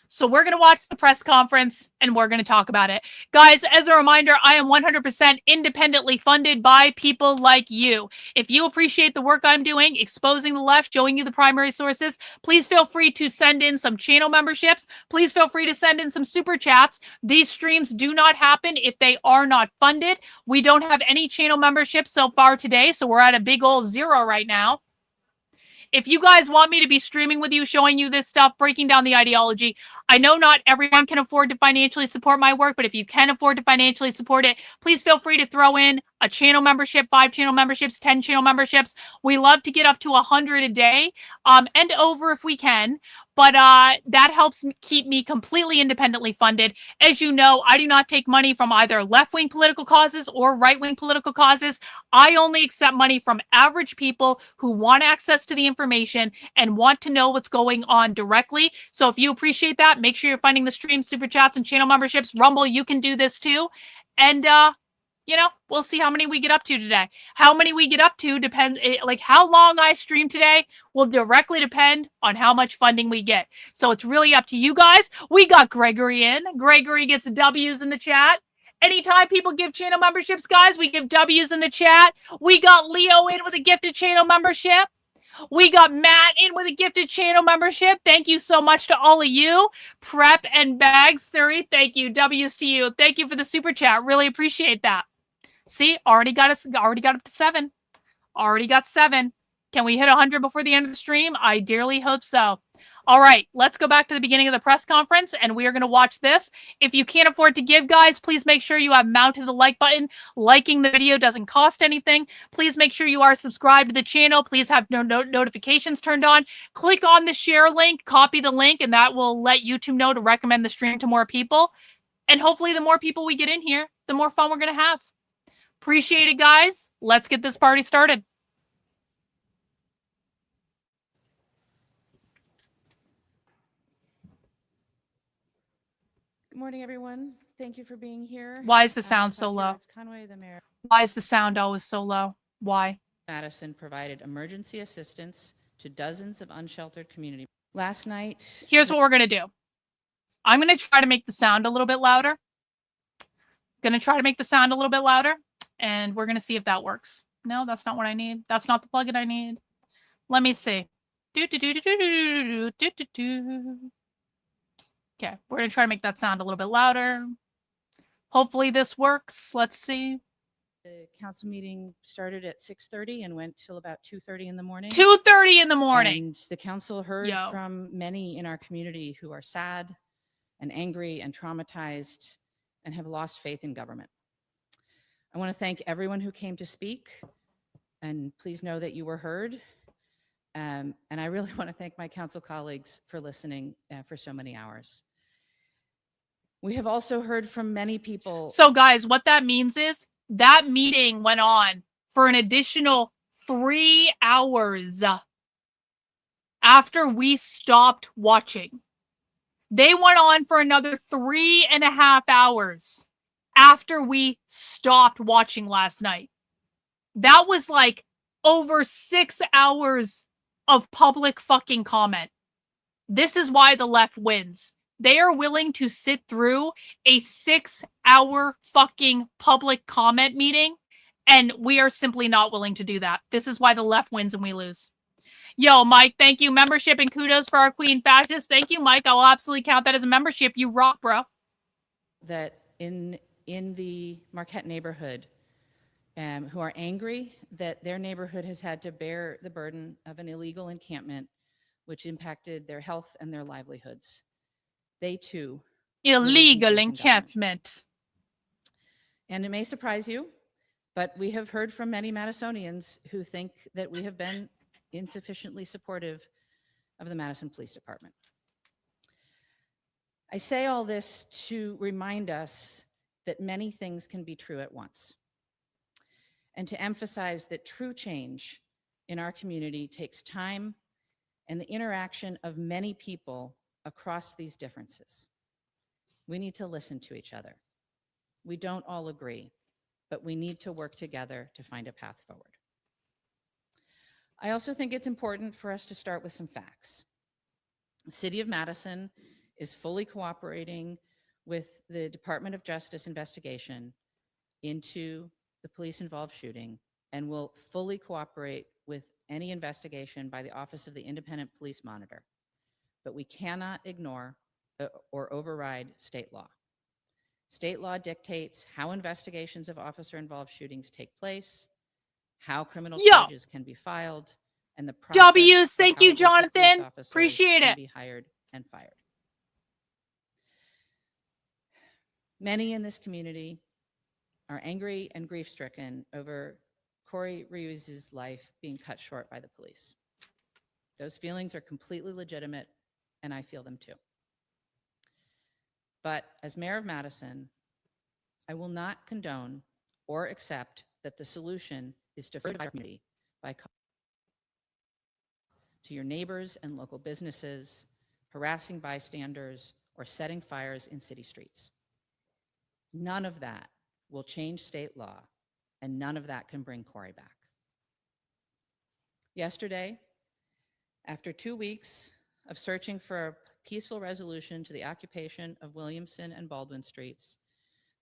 So we're going to watch the press conference and we're going to talk about it. Guys, as a reminder, I am 100% independently funded by people like you. If you appreciate the work I'm doing, exposing the left, showing you the primary sources, please feel free to send in some channel memberships. Please feel free to send in some super chats. These streams do not happen if they are not funded. We don't have any channel memberships so far today, so we're at a big old 0 right now. If you guys want me to be streaming with you, showing you this stuff, breaking down the ideology, I know not everyone can afford to financially support my work, but if you can afford to financially support it, please feel free to throw in a channel membership, 5 channel memberships, 10 channel memberships. We love to get up to 100 a day, and over if we can. But that helps keep me completely independently funded. As you know, I do not take money from either left-wing political causes or right-wing political causes. I only accept money from average people who want access to the information and want to know what's going on directly. So if you appreciate that, make sure you're funding the stream, super chats, and channel memberships. Rumble, you can do this too. And You know, we'll see how many we get up to today. How many we get up to depends, like how long I stream today will directly depend on how much funding we get. So it's really up to you guys. We got Gregory in. Gregory gets W's in the chat. Anytime people give channel memberships, guys, we give W's in the chat. We got Leo in with a gifted channel membership. We got Matt in with a gifted channel membership. Thank you so much to all of you. Prep and Bags, Surrey, thank you. W's to you. Thank you for the super chat. Really appreciate that. See, already got up to 7. Already got 7. Can we hit 100 before the end of the stream? I dearly hope so. All right, let's go back to the beginning of the press conference, and we are going to watch this. If you can't afford to give, guys, please make sure you have mounted the like button. Liking the video doesn't cost anything. Please make sure you are subscribed to the channel. Please have notifications turned on. Click on the share link, copy the link, and that will let YouTube know to recommend the stream to more people. And hopefully the more people we get in here, the more fun we're going to have. Appreciate it, guys. Let's get this party started. Good morning, everyone. Thank you for being here. Why is the sound so low? Conway, the mayor. Why is the sound always so low? Why? Madison provided emergency assistance to dozens of unsheltered community. Last night. Here's what we're going to do. I'm going to try to make the sound a little bit louder. And we're going to see if that works. No, that's not what I need. That's not the plugin I need. Let me see. Okay, we're going to try to make that sound a little bit louder. Hopefully this works. Let's see. The council meeting started at 6:30 and went till about 2:30 in the morning. 2:30 in the morning. And the council heard from many in our community who are sad and angry and traumatized and have lost faith in government. I want to thank everyone who came to speak, and please know that you were heard. And I really want to thank my council colleagues for listening for so many hours. We have also heard from many people. So guys, what that means is that meeting went on for an additional 3 hours after we stopped watching. They went on for another 3.5 hours after we stopped watching last night. That was like over 6 hours of public fucking comment. This is why the left wins. They are willing to sit through a 6-hour fucking public comment meeting, and we are simply not willing to do that. This is why the left wins and we lose. Yo, Mike, thank you. Membership and kudos for our queen fascist. Thank you, Mike. I will absolutely count that as a membership. You rock, bro. That in the Marquette neighborhood who are angry that their neighborhood has had to bear the burden of an illegal encampment which impacted their health and their livelihoods. They too. Illegal encampment. And it may surprise you, but we have heard from many Madisonians who think that we have been insufficiently supportive of the Madison Police Department. I say all this to remind us that many things can be true at once, and to emphasize that true change in our community takes time and the interaction of many people across these differences. We need to listen to each other. We don't all agree, but we need to work together to find a path forward. I also think it's important for us to start with some facts. The City of Madison is fully cooperating with the Department of Justice investigation into the police-involved shooting and will fully cooperate with any investigation by the Office of the Independent Police Monitor. But we cannot ignore or override state law. State law dictates how investigations of officer-involved shootings take place, how criminal charges can be filed, and the process W's, thank you, Jonathan. Appreciate it. Be hired and fired. Many in this community are angry and grief-stricken over Corey Ruiz's life being cut short by the police. Those feelings are completely legitimate, and I feel them too. But as mayor of Madison, I will not condone or accept that the solution is to further our community by to your neighbors and local businesses, harassing bystanders, or setting fires in city streets. None of that will change state law, and none of that can bring Corey back. Yesterday, after 2 weeks of searching for a peaceful resolution to the occupation of Williamson and Baldwin Streets,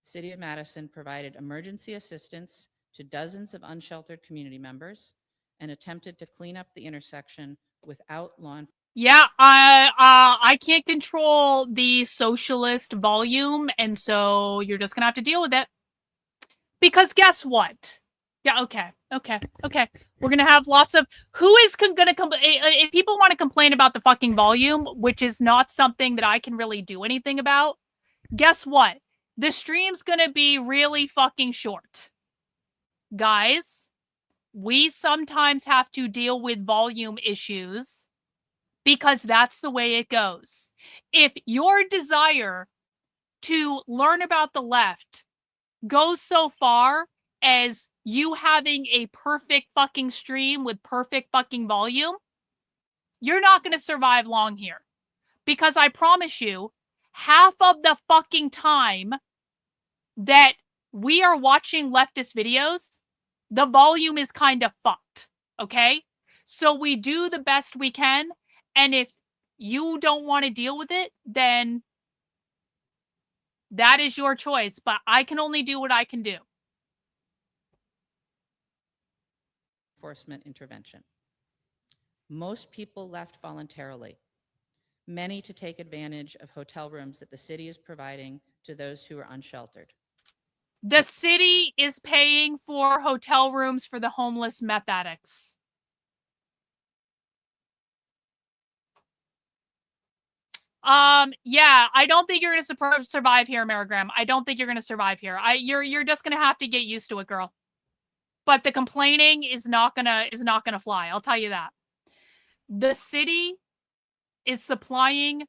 the City of Madison provided emergency assistance to dozens of unsheltered community members and attempted to clean up the intersection without law enforcement. Yeah, I can't control the socialist volume, and so you're just gonna have to deal with it. Because guess what? Yeah, okay. We're gonna have lots of who is gonna if people want to complain about the fucking volume, which is not something that I can really do anything about. Guess what? The stream's gonna be really fucking short, guys. We sometimes have to deal with volume issues because that's the way it goes. If your desire to learn about the left goes so far as you having a perfect fucking stream with perfect fucking volume, you're not going to survive long here. Because I promise you, half of the fucking time that we are watching leftist videos, the volume is kind of fucked, okay? So we do the best we can, and if you don't want to deal with it, then that is your choice, but I can only do what I can do. Enforcement intervention. Most people left voluntarily, many to take advantage of hotel rooms that the city is providing to those who are unsheltered. The city is paying for hotel rooms for the homeless meth addicts. Yeah, I don't think you're gonna survive here, Marigram. I don't think you're gonna survive here. You're just gonna have to get used to it, girl. But the complaining is not gonna fly. I'll tell you that. The city is supplying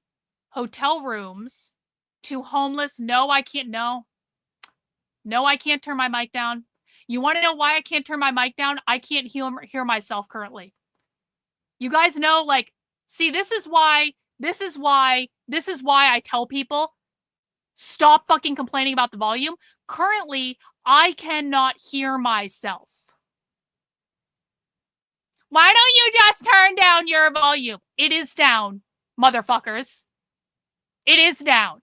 hotel rooms to homeless. No, I can't. No, I can't turn my mic down. You want to know why I can't turn my mic down? I can't hear myself currently. You guys know, like, see, this is why I tell people, stop fucking complaining about the volume. Currently, I cannot hear myself. Why don't you just turn down your volume? It is down, motherfuckers. It is down.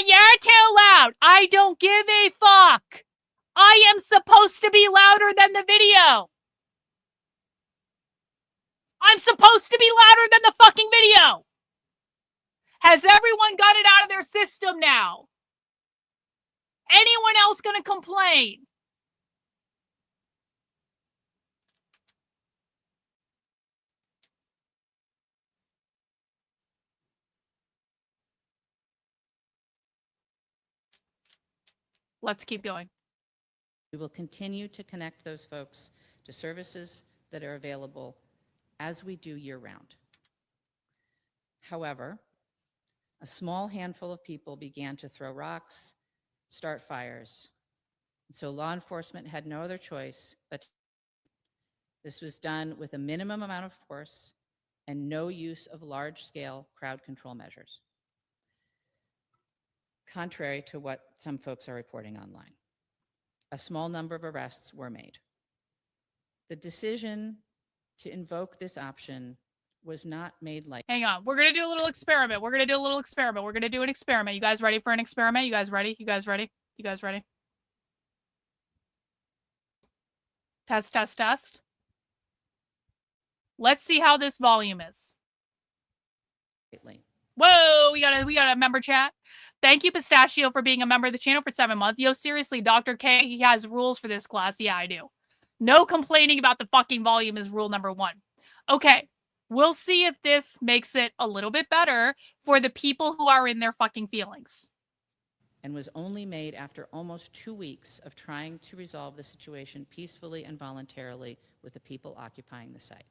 You're too loud. I don't give a fuck. I am supposed to be louder than the video. I'm supposed to be louder than the fucking video. Has everyone got it out of their system now? Anyone else gonna complain? Let's keep going. We will continue to connect those folks to services that are available as we do year-round. However, a small handful of people began to throw rocks, start fires. And so law enforcement had no other choice, but this was done with a minimum amount of force and no use of large-scale crowd control measures, contrary to what some folks are reporting online. A small number of arrests were made. The decision to invoke this option was not made like... Hang on. We're going to do a little experiment. We're going to do an experiment. You guys ready for an experiment? You guys ready? Test, test, test. Let's see how this volume is. Whoa, we got a member chat. Thank you, Pistachio, for being a member of the channel for 7 months. Yo, seriously, Dr. K, he has rules for this class. Yeah, I do. No complaining about the fucking volume is rule number 1. Okay, we'll see if this makes it a little bit better for the people who are in their fucking feelings. And was only made after almost 2 weeks of trying to resolve the situation peacefully and voluntarily with the people occupying the site.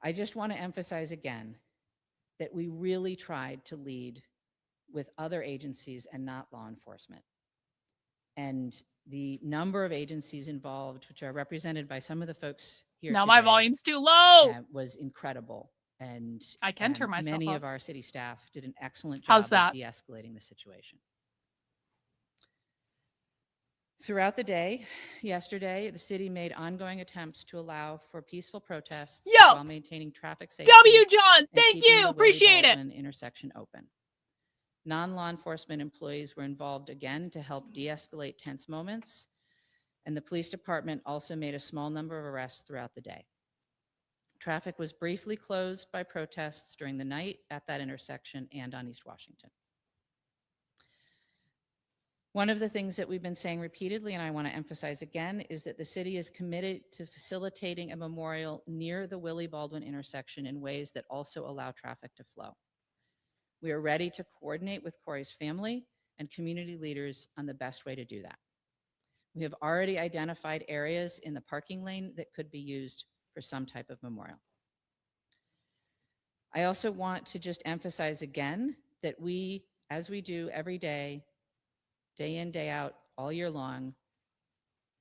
I just want to emphasize again that we really tried to lead with other agencies and not law enforcement. And the number of agencies involved, which are represented by some of the folks here now today, my volume's too low, was incredible. And I can turn myself many off. of our city staff did an excellent job How's of that? de-escalating the situation. Throughout the day, yesterday, the city made ongoing attempts to allow for peaceful protests Yo! while maintaining traffic safety. W. John, and thank keeping you. the Appreciate it. Willie-Baldwin intersection open. Non-law enforcement employees were involved again to help de-escalate tense moments, and the police department also made a small number of arrests throughout the day. Traffic was briefly closed by protests during the night at that intersection and on East Washington. One of the things that we've been saying repeatedly, and I want to emphasize again, is that the city is committed to facilitating a memorial near the Willie-Baldwin intersection in ways that also allow traffic to flow. We are ready to coordinate with Corey's family and community leaders on the best way to do that. We have already identified areas in the parking lane that could be used for some type of memorial. I also want to just emphasize again that we, as we do every day, day in, day out, all year long,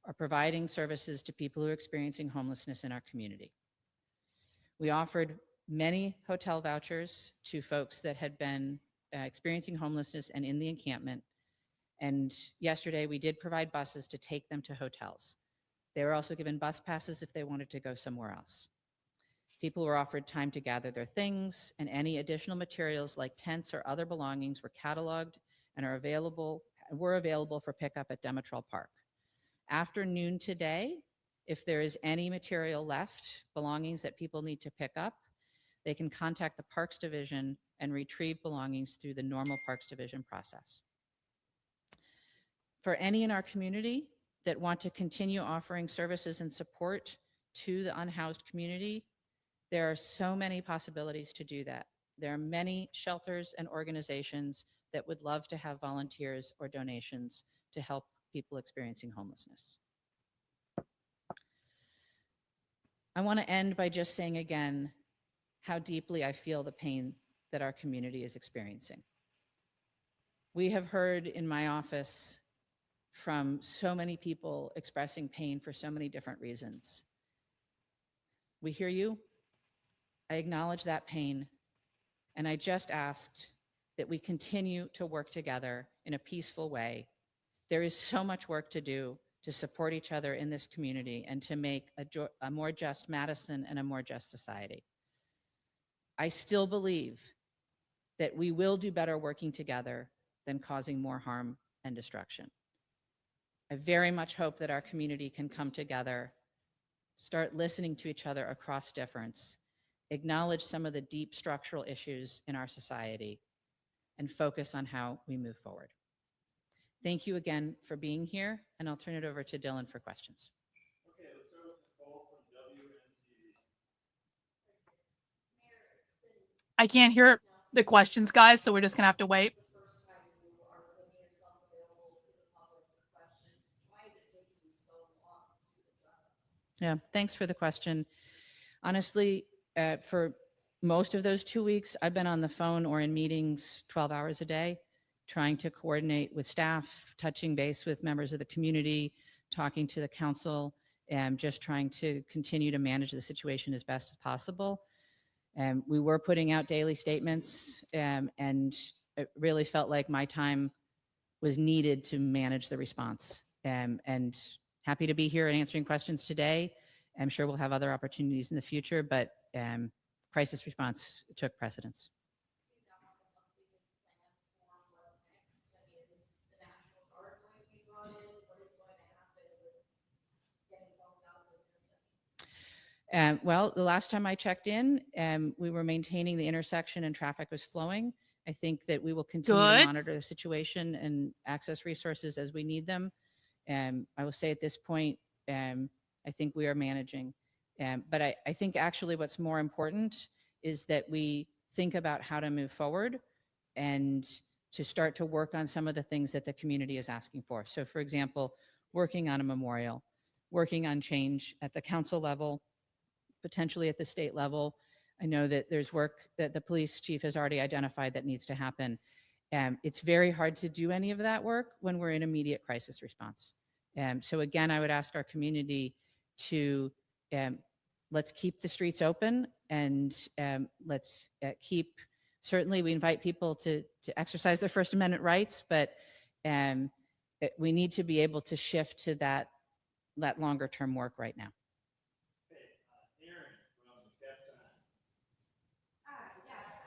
are providing services to people who are experiencing homelessness in our community. We offered many hotel vouchers to folks that had been experiencing homelessness and in the encampment. And yesterday we did provide buses to take them to hotels. They were also given bus passes if they wanted to go somewhere else. People were offered time to gather their things, and any additional materials like tents or other belongings were cataloged and were available for pickup at Demetrol Park. After noon today, if there is any material left, belongings that people need to pick up, they can contact the Parks Division and retrieve belongings through the normal Parks Division process. For any in our community that want to continue offering services and support to the unhoused community, there are so many possibilities to do that. There are many shelters and organizations that would love to have volunteers or donations to help people experiencing homelessness. I want to end by just saying again how deeply I feel the pain that our community is experiencing. We have heard in my office from so many people expressing pain for so many different reasons. We hear you. I acknowledge that pain, and I just asked that we continue to work together in a peaceful way. There is so much work to do to support each other in this community and to make a more just Madison and a more just society. I still believe that we will do better working together than causing more harm and destruction. I very much hope that our community can come together, start listening to each other across difference, acknowledge some of the deep structural issues in our society, and focus on how we move forward. Thank you again for being here, and I'll turn it over to Dylan for questions. Okay, let's start with the call from WNTV. I can't hear the questions, guys, so we're just gonna have to wait. Yeah, thanks for the question. Honestly, for most of those 2 weeks, I've been on the phone or in meetings 12 hours a day, trying to coordinate with staff, touching base with members of the community, talking to the council, and just trying to continue to manage the situation as best as possible. We were putting out daily statements, and it really felt like my time was needed to manage the response. And happy to be here and answering questions today. I'm sure we'll have other opportunities in the future, but crisis response took precedence. Well, the last time I checked in, we were maintaining the intersection and traffic was flowing. I think that we will continue to monitor the situation and access resources as we need them. I will say at this point, I think we are managing. But I think actually what's more important is that we think about how to move forward and to start to work on some of the things that the community is asking for. So for example, working on a memorial, working on change at the council level, potentially at the state level. I know that there's work that the police chief has already identified that needs to happen. It's very hard to do any of that work when we're in immediate crisis response. So again, I would ask our community to let's keep the streets open, and let's keep. Certainly, we invite people to exercise their First Amendment rights, but we need to be able to shift to that longer term work right now. Yes,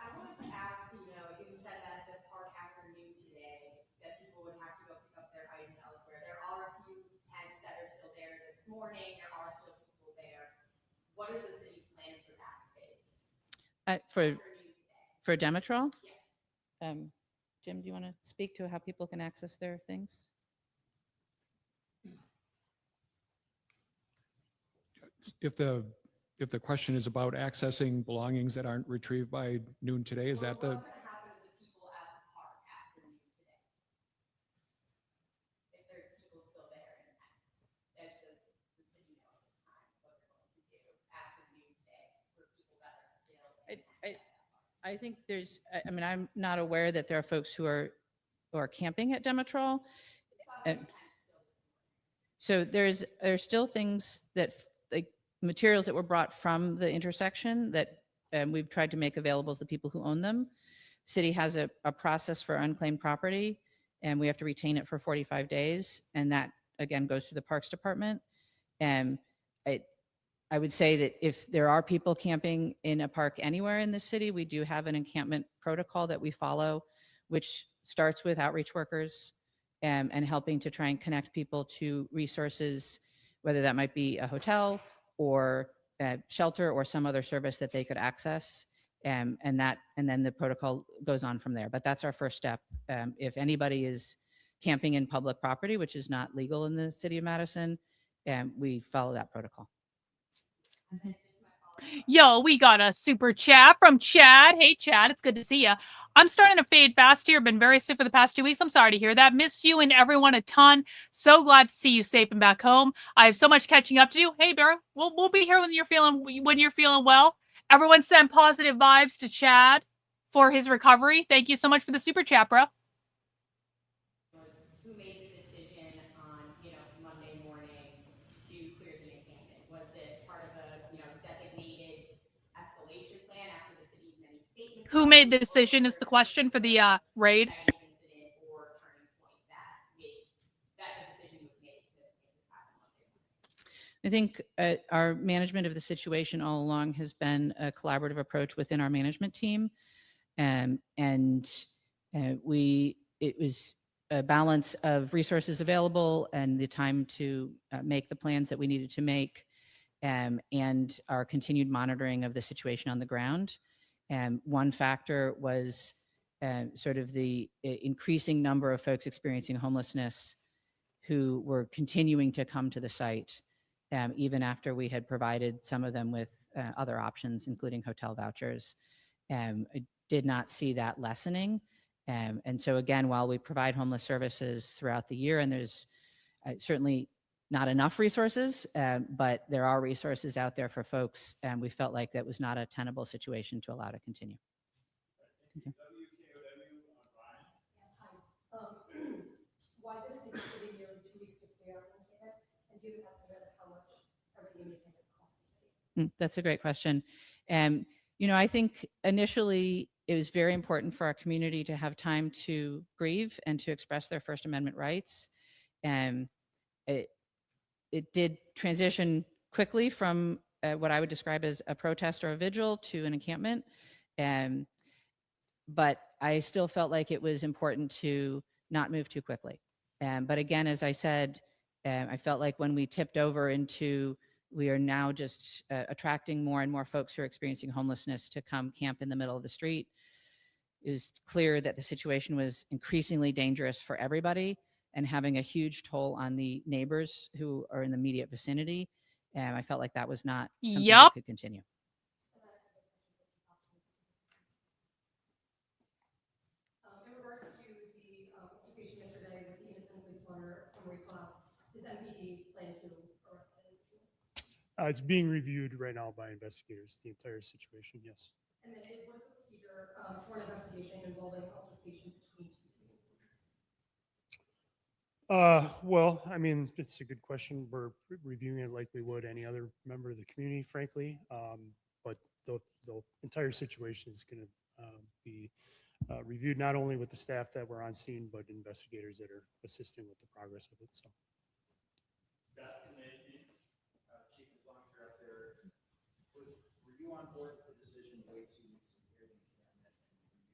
I wanted to ask, you said that the park afternoon today, that people would have to go pick up their items elsewhere. There are a few tents that are still there this morning. There are still people there. What is the city's plans for that space? For Demetrol? Yes. Jim, do you want to speak to how people can access their things? If the question is about accessing belongings that aren't retrieved by noon today, is that the? What's going to happen to the people at the park after noon today? If there's people still there in tents, does the city know at this time what they're going to do after noon today for people that are still in tents? I think there's, I mean, I'm not aware that there are folks who are camping at Demetrol. So there's still things that, like materials that were brought from the intersection that we've tried to make available to the people who own them. City has a process for unclaimed property, and we have to retain it for 45 days. And that, again, goes through the Parks Department. And I would say that if there are people camping in a park anywhere in the city, we do have an encampment protocol that we follow, which starts with outreach workers and helping to try and connect people to resources, whether that might be a hotel or a shelter or some other service that they could access. And then the protocol goes on from there. But that's our first step. If anybody is camping in public property, which is not legal in the city of Madison, we follow that protocol. Yo, we got a super chat from Chad. Hey, Chad, it's good to see you. I'm starting to fade fast here. Been very sick for the past 2 weeks. I'm sorry to hear that. Missed you and everyone a ton. So glad to see you safe and back home. I have so much catching up to do. Hey, Bear, we'll be here when you're feeling well. Everyone send positive vibes to Chad for his recovery. Thank you so much for the super chat, bro. Who made the decision on, Monday morning to clear the encampment? Was this part of a, designated escalation plan after the city's many statements? Who made the decision is the question for the raid. Incident or turning point that a decision was made to make this happen Monday morning? I think our management of the situation all along has been a collaborative approach within our management team. It was a balance of resources available and the time to make the plans that we needed to make, and our continued monitoring of the situation on the ground. One factor was sort of the increasing number of folks experiencing homelessness who were continuing to come to the site, even after we had provided some of them with other options, including hotel vouchers. I did not see that lessening. And so again, while we provide homeless services throughout the year, and there's certainly not enough resources, but there are resources out there for folks, and we felt like that was not a tenable situation to allow to continue. Okay. Why did it take the city nearly 2 weeks to clear out the encampment? And do you have an estimate of how much everything in the encampment cost the city? That's a great question. I think initially it was very important for our community to have time to grieve and to express their First Amendment rights. It did transition quickly from what I would describe as a protest or a vigil to an encampment. But I still felt like it was important to not move too quickly. But again, as I said, I felt like when we tipped over into, we are now just attracting more and more folks who are experiencing homelessness to come camp in the middle of the street. It was clear that the situation was increasingly dangerous for everybody and having a huge toll on the neighbors who are in the immediate vicinity. And I felt like that was not something that could continue. In regards to the occupation yesterday with the independent police runner from Ray Class, is MPD planning to arrest that individual? It's being reviewed right now by investigators, the entire situation, yes. And then what is the procedure for an investigation involving altercation between two city employees? Well, I mean, it's a good question. We're reviewing it like we would any other member of the community, frankly. But the entire situation is going to be reviewed not only with the staff that were on scene, but investigators that are assisting with the progress of it. So. Chief, as long as you're out there, were you on board with the decision the way 2 weeks ago in Camden, and were you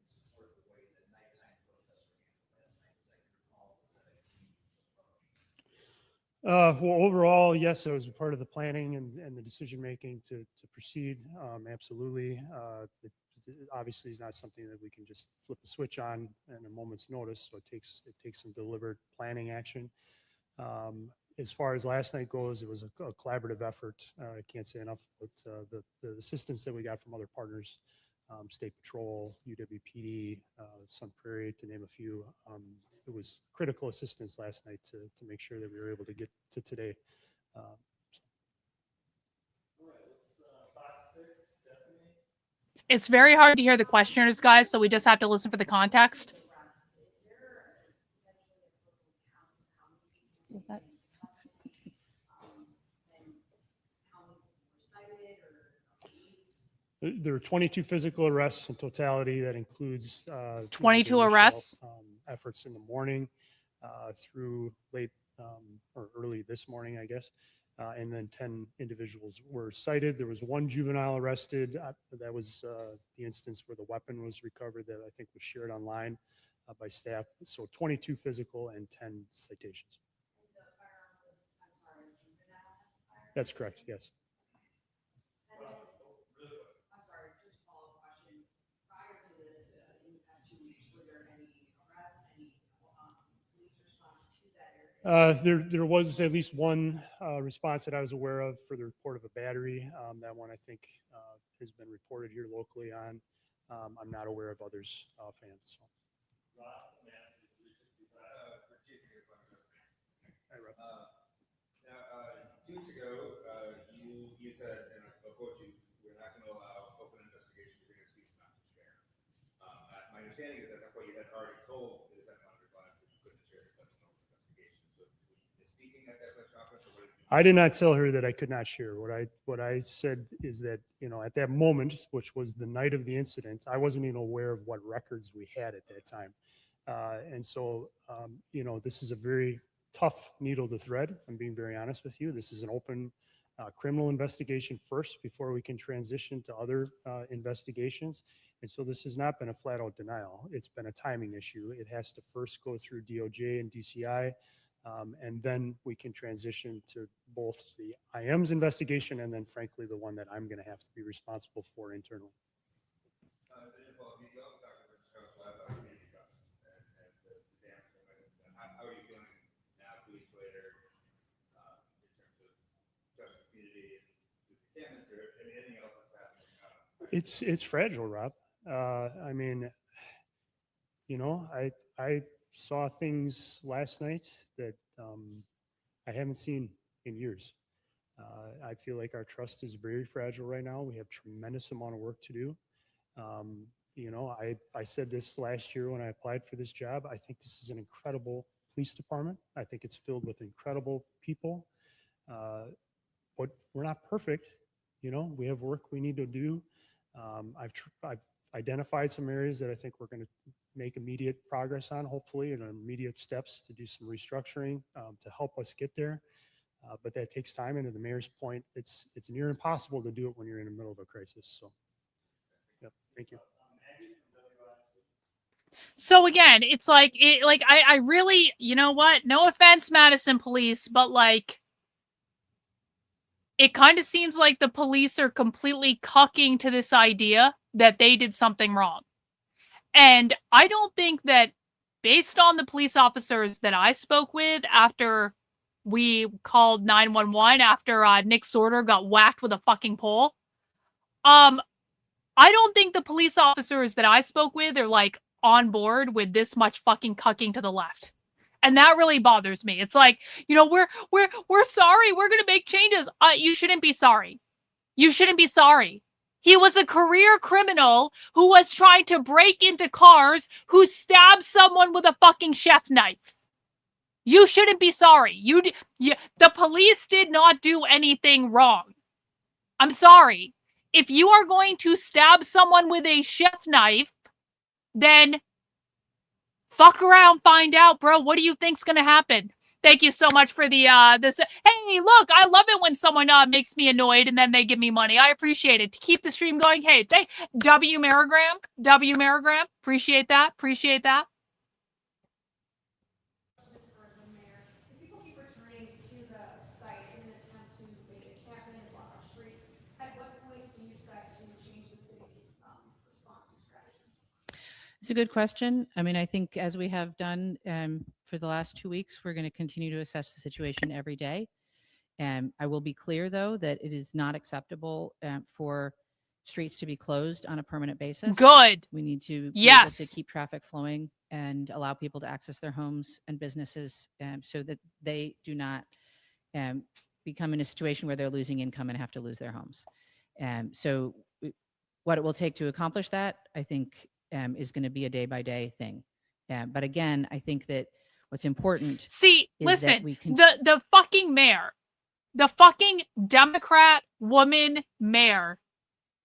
in support of the way that nighttime protests were handled last night? Was that your call? Was that a team approach? Well, overall, yes, it was a part of the planning and the decision making to proceed. Absolutely. It obviously is not something that we can just flip a switch on in a moment's notice. So it takes some deliberate planning action. As far as last night goes, it was a collaborative effort. I can't say enough, but the assistance that we got from other partners, State Patrol, UWPD, Sun Prairie, to name a few, it was critical assistance last night to make sure that we were able to get to today. All right, let's box 6, Stephanie. It's very hard to hear the questioners, guys, so we just have to listen for the context. There were 22 physical arrests in totality. That includes 22 initial, arrests efforts in the morning through late or early this morning, I guess. And then 10 individuals were cited. There was 1 juvenile arrested. That was the instance where the weapon was recovered that I think was shared online by staff. So 22 physical and 10 citations. That's correct, yes. There was at least one response that I was aware of for the report of a battery. That one I think has been reported here locally on. I'm not aware of others offhand. So. Hi, Rob. Now, 2 weeks ago, you said, and I'll quote you, we're not going to allow open investigation to bring a speech not to share. My understanding is that that's what you had already told the defendant under glass that you couldn't share such an open investigation. So were you speaking at that press conference, or what did you? I did not tell her that I could not share. What I said is that, at that moment, which was the night of the incident, I wasn't even aware of what records we had at that time. And so, this is a very tough needle to thread. I'm being very honest with you. This is an open criminal investigation first before we can transition to other investigations. And so this has not been a flat out denial. It's been a timing issue. It has to first go through DOJ and DCI. And then we can transition to both the IM's investigation and then, frankly, the one that I'm going to have to be responsible for internally. How are you feeling now, 2 weeks later, in terms of trust the community and entertainment, or anything else that's happening? It's fragile, Rob. I mean, I saw things last night that I haven't seen in years. I feel like our trust is very fragile right now. We have tremendous amount of work to do. I said this last year when I applied for this job. I think this is an incredible police department. I think it's filled with incredible people. But we're not perfect. We have work we need to do. I've identified some areas that I think we're going to make immediate progress on, hopefully, and immediate steps to do some restructuring to help us get there. But that takes time. And to the mayor's point, it's near impossible to do it when you're in the middle of a crisis. So, yep, thank you. So again, it's I really, you know what? No offense, Madison police, but it kind of seems like the police are completely cucking to this idea that they did something wrong. And I don't think that, based on the police officers that I spoke with after we called 911 after Nick Sorter got whacked with a fucking pole, I don't think the police officers that I spoke with are on board with this much fucking cucking to the left. And that really bothers me. It's we're sorry. We're going to make changes. You shouldn't be sorry. You shouldn't be sorry. He was a career criminal who was trying to break into cars, who stabbed someone with a fucking chef knife. You shouldn't be sorry. The police did not do anything wrong. I'm sorry. If you are going to stab someone with a chef knife, then fuck around, find out, bro. What do you think's gonna happen? Thank you so much for the this. Hey, look, I love it when someone makes me annoyed and then they give me money. I appreciate it. To keep the stream going, hey, thank W Marigram, appreciate that. It's a good question. I mean, I think as we have done for the last 2 weeks, we're going to continue to assess the situation every day. I will be clear, though, that it is not acceptable for streets to be closed on a permanent basis. Good. We need to be yes. able to keep traffic flowing and allow people to access their homes and businesses so that they do not become in a situation where they're losing income and have to lose their homes. So what it will take to accomplish that, I think, is going to be a day-by-day thing. But again, I think that what's important See, is listen, that we the fucking mayor, the fucking Democrat woman mayor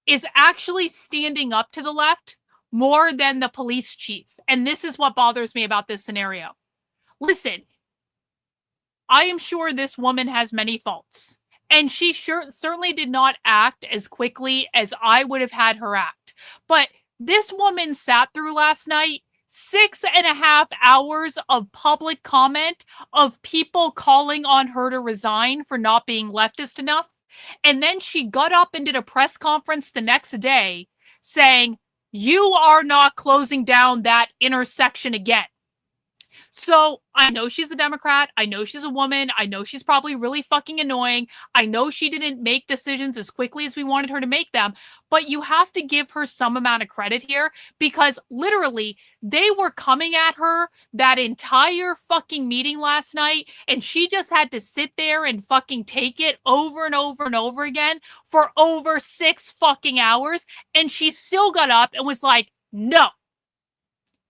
is actually standing up to the left more than the police chief. And this is what bothers me about this scenario. Listen, I am sure this woman has many faults. And she certainly did not act as quickly as I would have had her act. But this woman sat through last night 6.5 hours of public comment of people calling on her to resign for not being leftist enough. And then she got up and did a press conference the next day saying, you are not closing down that intersection again. So I know she's a Democrat. I know she's a woman. I know she's probably really fucking annoying. I know she didn't make decisions as quickly as we wanted her to make them, but you have to give her some amount of credit here because literally they were coming at her that entire fucking meeting last night and she just had to sit there and fucking take it over and over and over again for over 6 fucking hours. And she still got up and was like, no,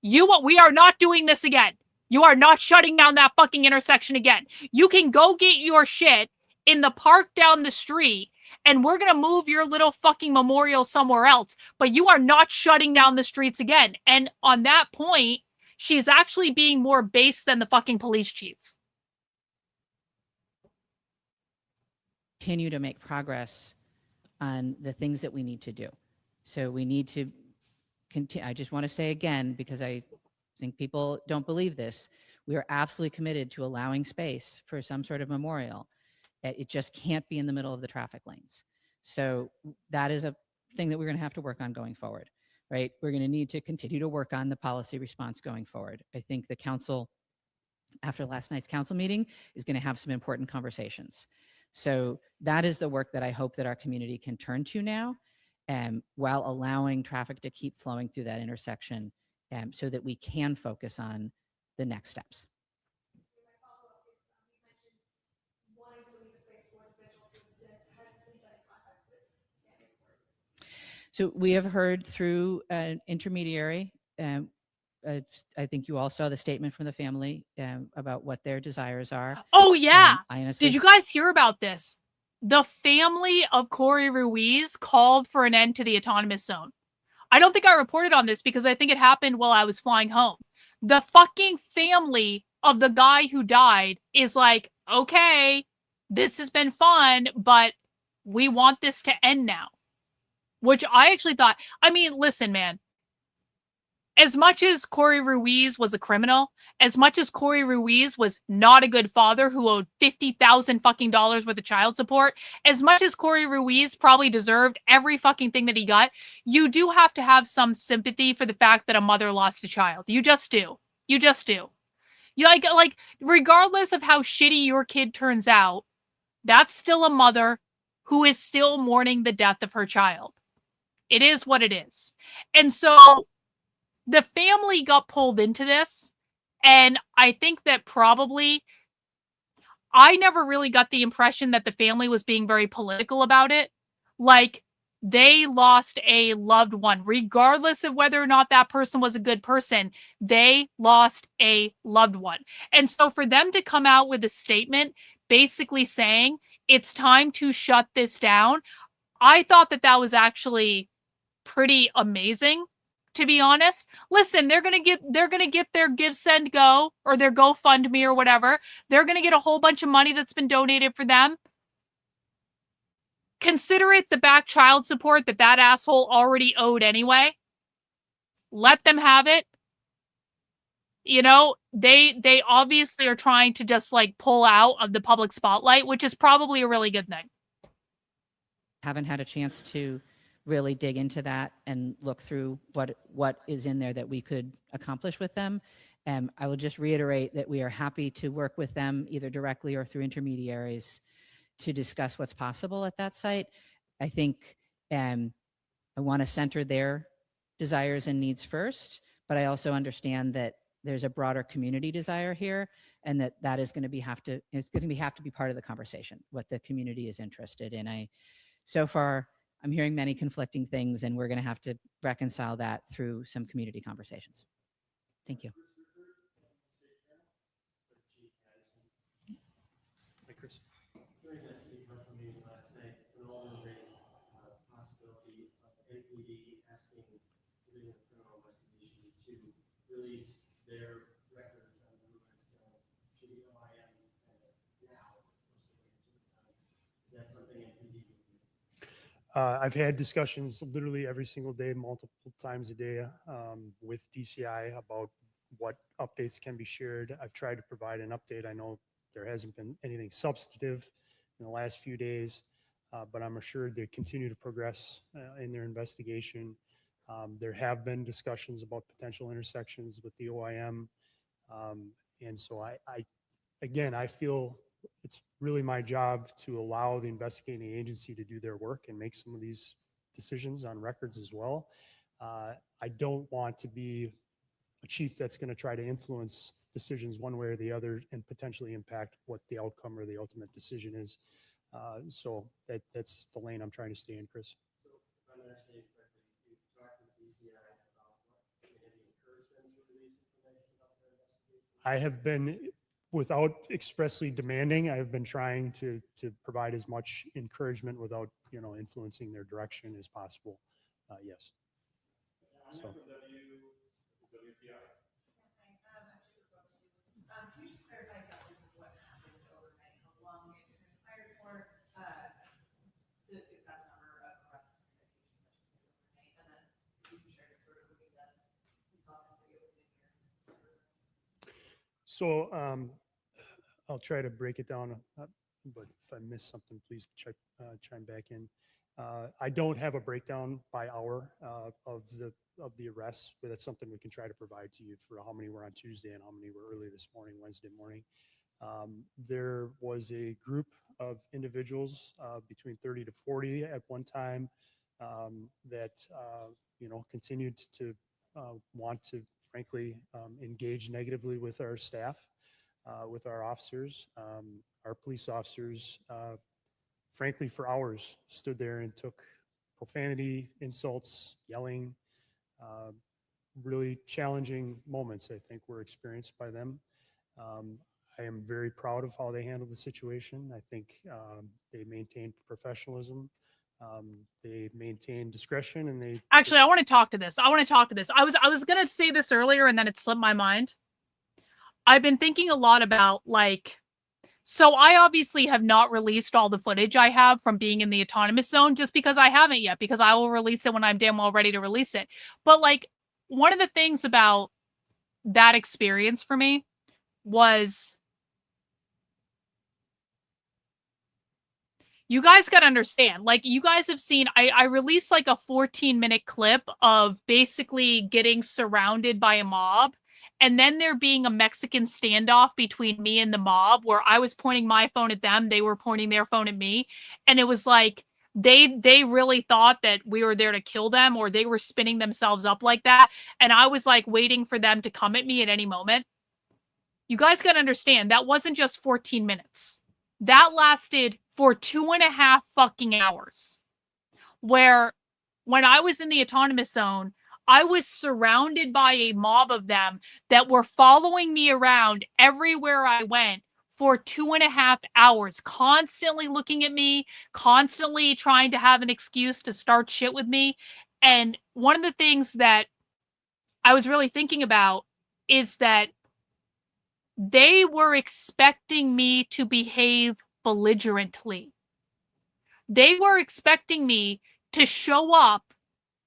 we are not doing this again. You are not shutting down that fucking intersection again. You can go get your shit in the park down the street and we're going to move your little fucking memorial somewhere else, but you are not shutting down the streets again. And on that point, she's actually being more base than the fucking police chief. Continue to make progress on the things that we need to do. So we need to continue. I just want to say again, because I think people don't believe this, we are absolutely committed to allowing space for some sort of memorial. It just can't be in the middle of the traffic lanes. So that is a thing that we're going to have to work on going forward, right? We're going to need to continue to work on the policy response going forward. I think the council, after last night's council meeting, is going to have some important conversations. So that is the work that I hope that our community can turn to now, while allowing traffic to keep flowing through that intersection, so that we can focus on the next steps. So we have heard through an intermediary, I think you all saw the statement from the family about what their desires are. Oh yeah. I honestly, did you guys hear about this? The family of Corey Ruiz called for an end to the autonomous zone. I don't think I reported on this because I think it happened while I was flying home. The fucking family of the guy who died is like, okay, this has been fun, but we want this to end now. Which I actually thought, I mean, listen, man. As much as Corey Ruiz was a criminal, as much as Corey Ruiz was not a good father who owed $50,000 fucking dollars worth of child support, as much as Corey Ruiz probably deserved every fucking thing that he got, you do have to have some sympathy for the fact that a mother lost a child. You just do. You just do. You like regardless of how shitty your kid turns out, that's still a mother who is still mourning the death of her child. It is what it is. And so the family got pulled into this, and I think that probably I never really got the impression that the family was being very political about it. Like, they lost a loved one, regardless of whether or not that person was a good person. They lost a loved one. And so for them to come out with a statement basically saying it's time to shut this down, I thought that that was actually pretty amazing, to be honest. Listen, they're gonna get their Give Send Go or their GoFundMe or whatever. They're gonna get a whole bunch of money that's been donated for them. Consider it the back child support that asshole already owed anyway. Let them have it. You know, they obviously are trying to just like pull out of the public spotlight, which is probably a really good thing. Haven't had a chance to really dig into that and look through what is in there that we could accomplish with them. I will just reiterate that we are happy to work with them either directly or through intermediaries to discuss what's possible at that site. I think I want to center their desires and needs first, but I also understand that there's a broader community desire here, and that is going to have to be part of the conversation, what the community is interested in. So far, I'm hearing many conflicting things, and we're going to have to reconcile that through some community conversations. Thank you. During the city council meeting last night, an alderman raised the possibility of NPD asking the Division of Criminal Investigation to release their records on movements to the OIM now. Is that something NPD would do? I've had discussions literally every single day, multiple times a day, with DCI about what updates can be shared. I've tried to provide an update. I know there hasn't been anything substantive in the last few days, but I'm assured they continue to progress in their investigation. There have been discussions about potential intersections with the OIM. And so I feel it's really my job to allow the investigating agency to do their work and make some of these decisions on records as well. I don't want to be a chief that's going to try to influence decisions one way or the other and potentially impact what the outcome or the ultimate decision is. So that's the lane I'm trying to stay in, Chris. So if I'm understanding correctly, you talked with DCI about what, have you encouraged them to release information about their investigation? I have been, without expressly demanding, I have been trying to provide as much encouragement without, influencing their direction as possible. Yes. So. Can you just clarify exactly what happened overnight, how long it transpired for, the exact number of arrests and citations that took place overnight, and then you can share sort of what you said, you saw the videos in here. So I'll try to break it down, but if I miss something, please chime back in. I don't have a breakdown by hour of the arrests, but that's something we can try to provide to you for how many were on Tuesday and how many were early this morning, Wednesday morning. There was a group of individuals between 30 to 40 at one time that continued to want to, frankly, engage negatively with our staff, with our officers. Our police officers, frankly, for hours stood there and took profanity, insults, yelling, really challenging moments, I think, were experienced by them. I am very proud of how they handled the situation. I think they maintained professionalism. They maintained discretion, and they Actually, I want to talk to this. I was going to say this earlier, and then it slipped my mind. I've been thinking a lot about, so I obviously have not released all the footage I have from being in the autonomous zone just because I haven't yet, because I will release it when I'm damn well ready to release it. But one of the things about that experience for me was, you guys got to understand, you guys have seen, I released a 14-minute clip of basically getting surrounded by a mob, and then there being a Mexican standoff between me and the mob where I was pointing my phone at them, they were pointing their phone at me, and it was they really thought that we were there to kill them, or they were spinning themselves up like that, and I was waiting for them to come at me at any moment. You guys got to understand, that wasn't just 14 minutes. That lasted for 2.5 fucking hours. where when I was in the autonomous zone, I was surrounded by a mob of them that were following me around everywhere I went for 2.5 hours, constantly looking at me, constantly trying to have an excuse to start shit with me. And one of the things that I was really thinking about is that they were expecting me to behave belligerently. They were expecting me to show up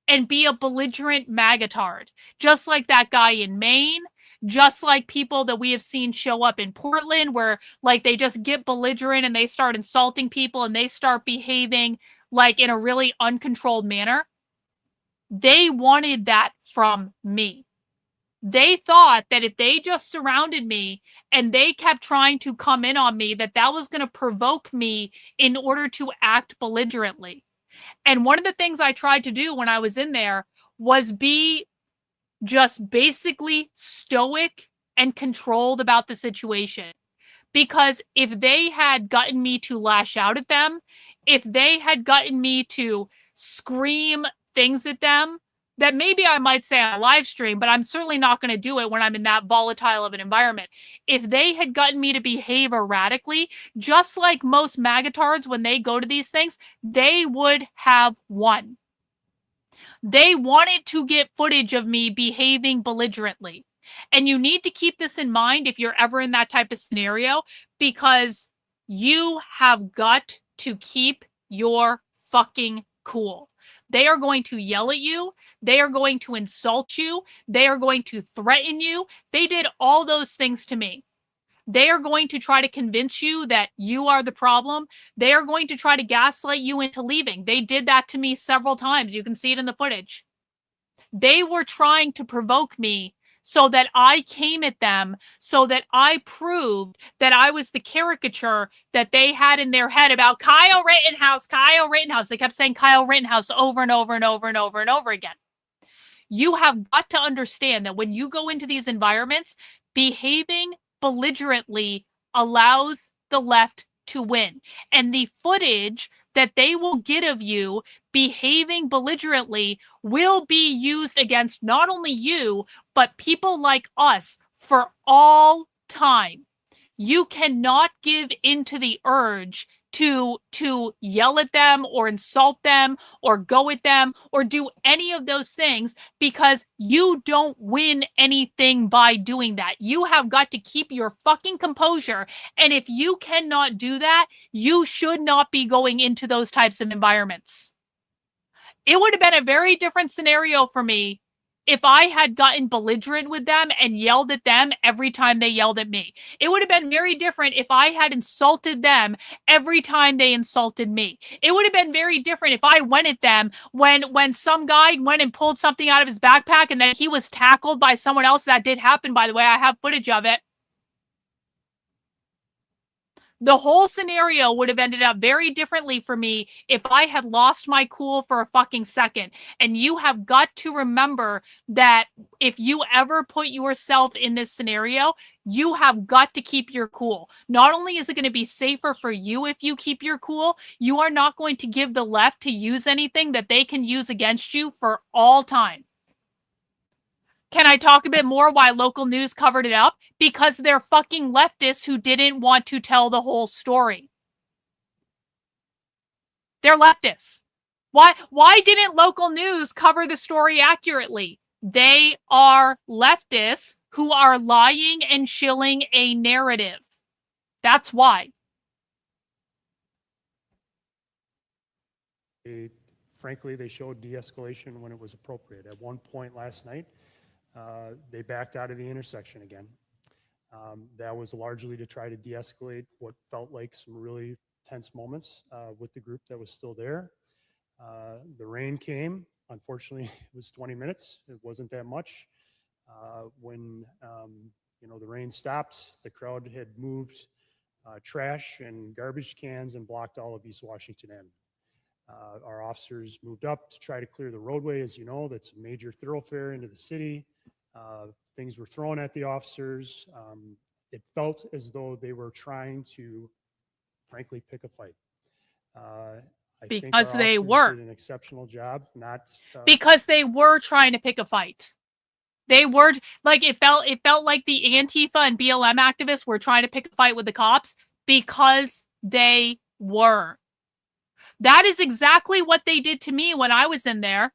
and be a belligerent magatard, just like that guy in Maine, just like people that we have seen show up in Portland, where like they just get belligerent and they start insulting people and they start behaving like in a really uncontrolled manner. They wanted that from me. They thought that if they just surrounded me and they kept trying to come in on me, that that was going to provoke me in order to act belligerently. And one of the things I tried to do when I was in there was be just basically stoic and controlled about the situation. Because if they had gotten me to lash out at them, if they had gotten me to scream things at them, that maybe I might say on a live stream, but I'm certainly not going to do it when I'm in that volatile of an environment. If they had gotten me to behave erratically, just like most magatards when they go to these things, they would have won. They wanted to get footage of me behaving belligerently. And you need to keep this in mind if you're ever in that type of scenario, because you have got to keep your fucking cool. They are going to yell at you. They are going to insult you. They are going to threaten you. They did all those things to me. They are going to try to convince you that you are the problem. They are going to try to gaslight you into leaving. They did that to me several times. You can see it in the footage. They were trying to provoke me so that I came at them, so that I proved that I was the caricature that they had in their head about Kyle Rittenhouse, Kyle Rittenhouse. They kept saying Kyle Rittenhouse over and over and over and over and over again. You have got to understand that when you go into these environments, behaving belligerently allows the left to win. And the footage that they will get of you behaving belligerently will be used against not only you, but people like us for all time. You cannot give into the urge to yell at them or insult them or go at them or do any of those things, because you don't win anything by doing that. You have got to keep your fucking composure. And if you cannot do that, you should not be going into those types of environments. It would have been a very different scenario for me if I had gotten belligerent with them and yelled at them every time they yelled at me. It would have been very different if I had insulted them every time they insulted me. It would have been very different if I went at them when some guy went and pulled something out of his backpack and then he was tackled by someone else. That did happen, by the way. I have footage of it. The whole scenario would have ended up very differently for me if I had lost my cool for a fucking second. And you have got to remember that if you ever put yourself in this scenario, you have got to keep your cool. Not only is it going to be safer for you if you keep your cool, you are not going to give the left to use anything that they can use against you for all time. Can I talk a bit more why local news covered it up? Because they're fucking leftists who didn't want to tell the whole story. They're leftists. Why didn't local news cover the story accurately? They are leftists who are lying and shilling a narrative. That's why. Frankly, they showed de-escalation when it was appropriate. At one point last night, they backed out of the intersection again. That was largely to try to de-escalate what felt like some really tense moments with the group that was still there. The rain came. Unfortunately, it was 20 minutes. It wasn't that much. When the rain stopped, the crowd had moved trash and garbage cans and blocked all of East Washington Avenue. Our officers moved up to try to clear the roadway. As you know, that's a major thoroughfare into the city. Things were thrown at the officers. It felt as though they were trying to, frankly, pick a fight. I think Because our they officers were. did an exceptional job. Not Because they were trying to pick a fight. They were like it felt like the Antifa and BLM activists were trying to pick a fight with the cops because they were. That is exactly what they did to me when I was in there.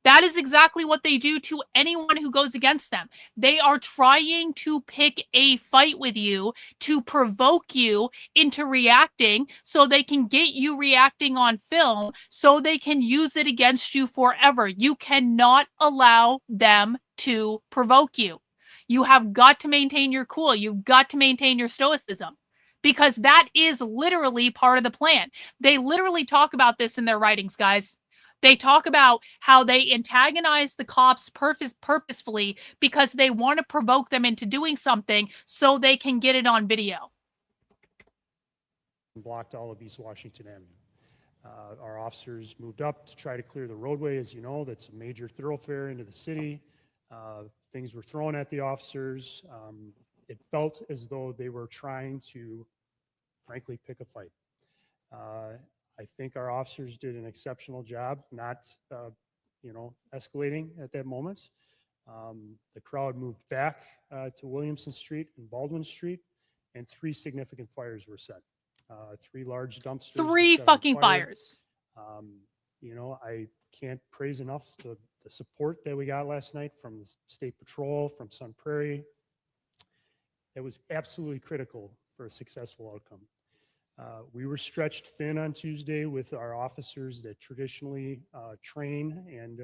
That is exactly what they do to anyone who goes against them. They are trying to pick a fight with you to provoke you into reacting so they can get you reacting on film so they can use it against you forever. You cannot allow them to provoke you. You have got to maintain your cool. You've got to maintain your stoicism. Because that is literally part of the plan. They literally talk about this in their writings, guys. They talk about how they antagonize the cops purposefully because they want to provoke them into doing something so they can get it on video. blocked all of East Washington Avenue. Our officers moved up to try to clear the roadway. As you know, that's a major thoroughfare into the city. Things were thrown at the officers. It felt as though they were trying to, frankly, pick a fight. I think our officers did an exceptional job, not, escalating at that moment. The crowd moved back to Williamson Street and Baldwin Street, and 3 significant fires were set. 3 large dumpsters. 3 fucking fires. I can't praise enough the support that we got last night from the State Patrol, from Sun Prairie. It was absolutely critical for a successful outcome. We were stretched thin on Tuesday with our officers that traditionally train and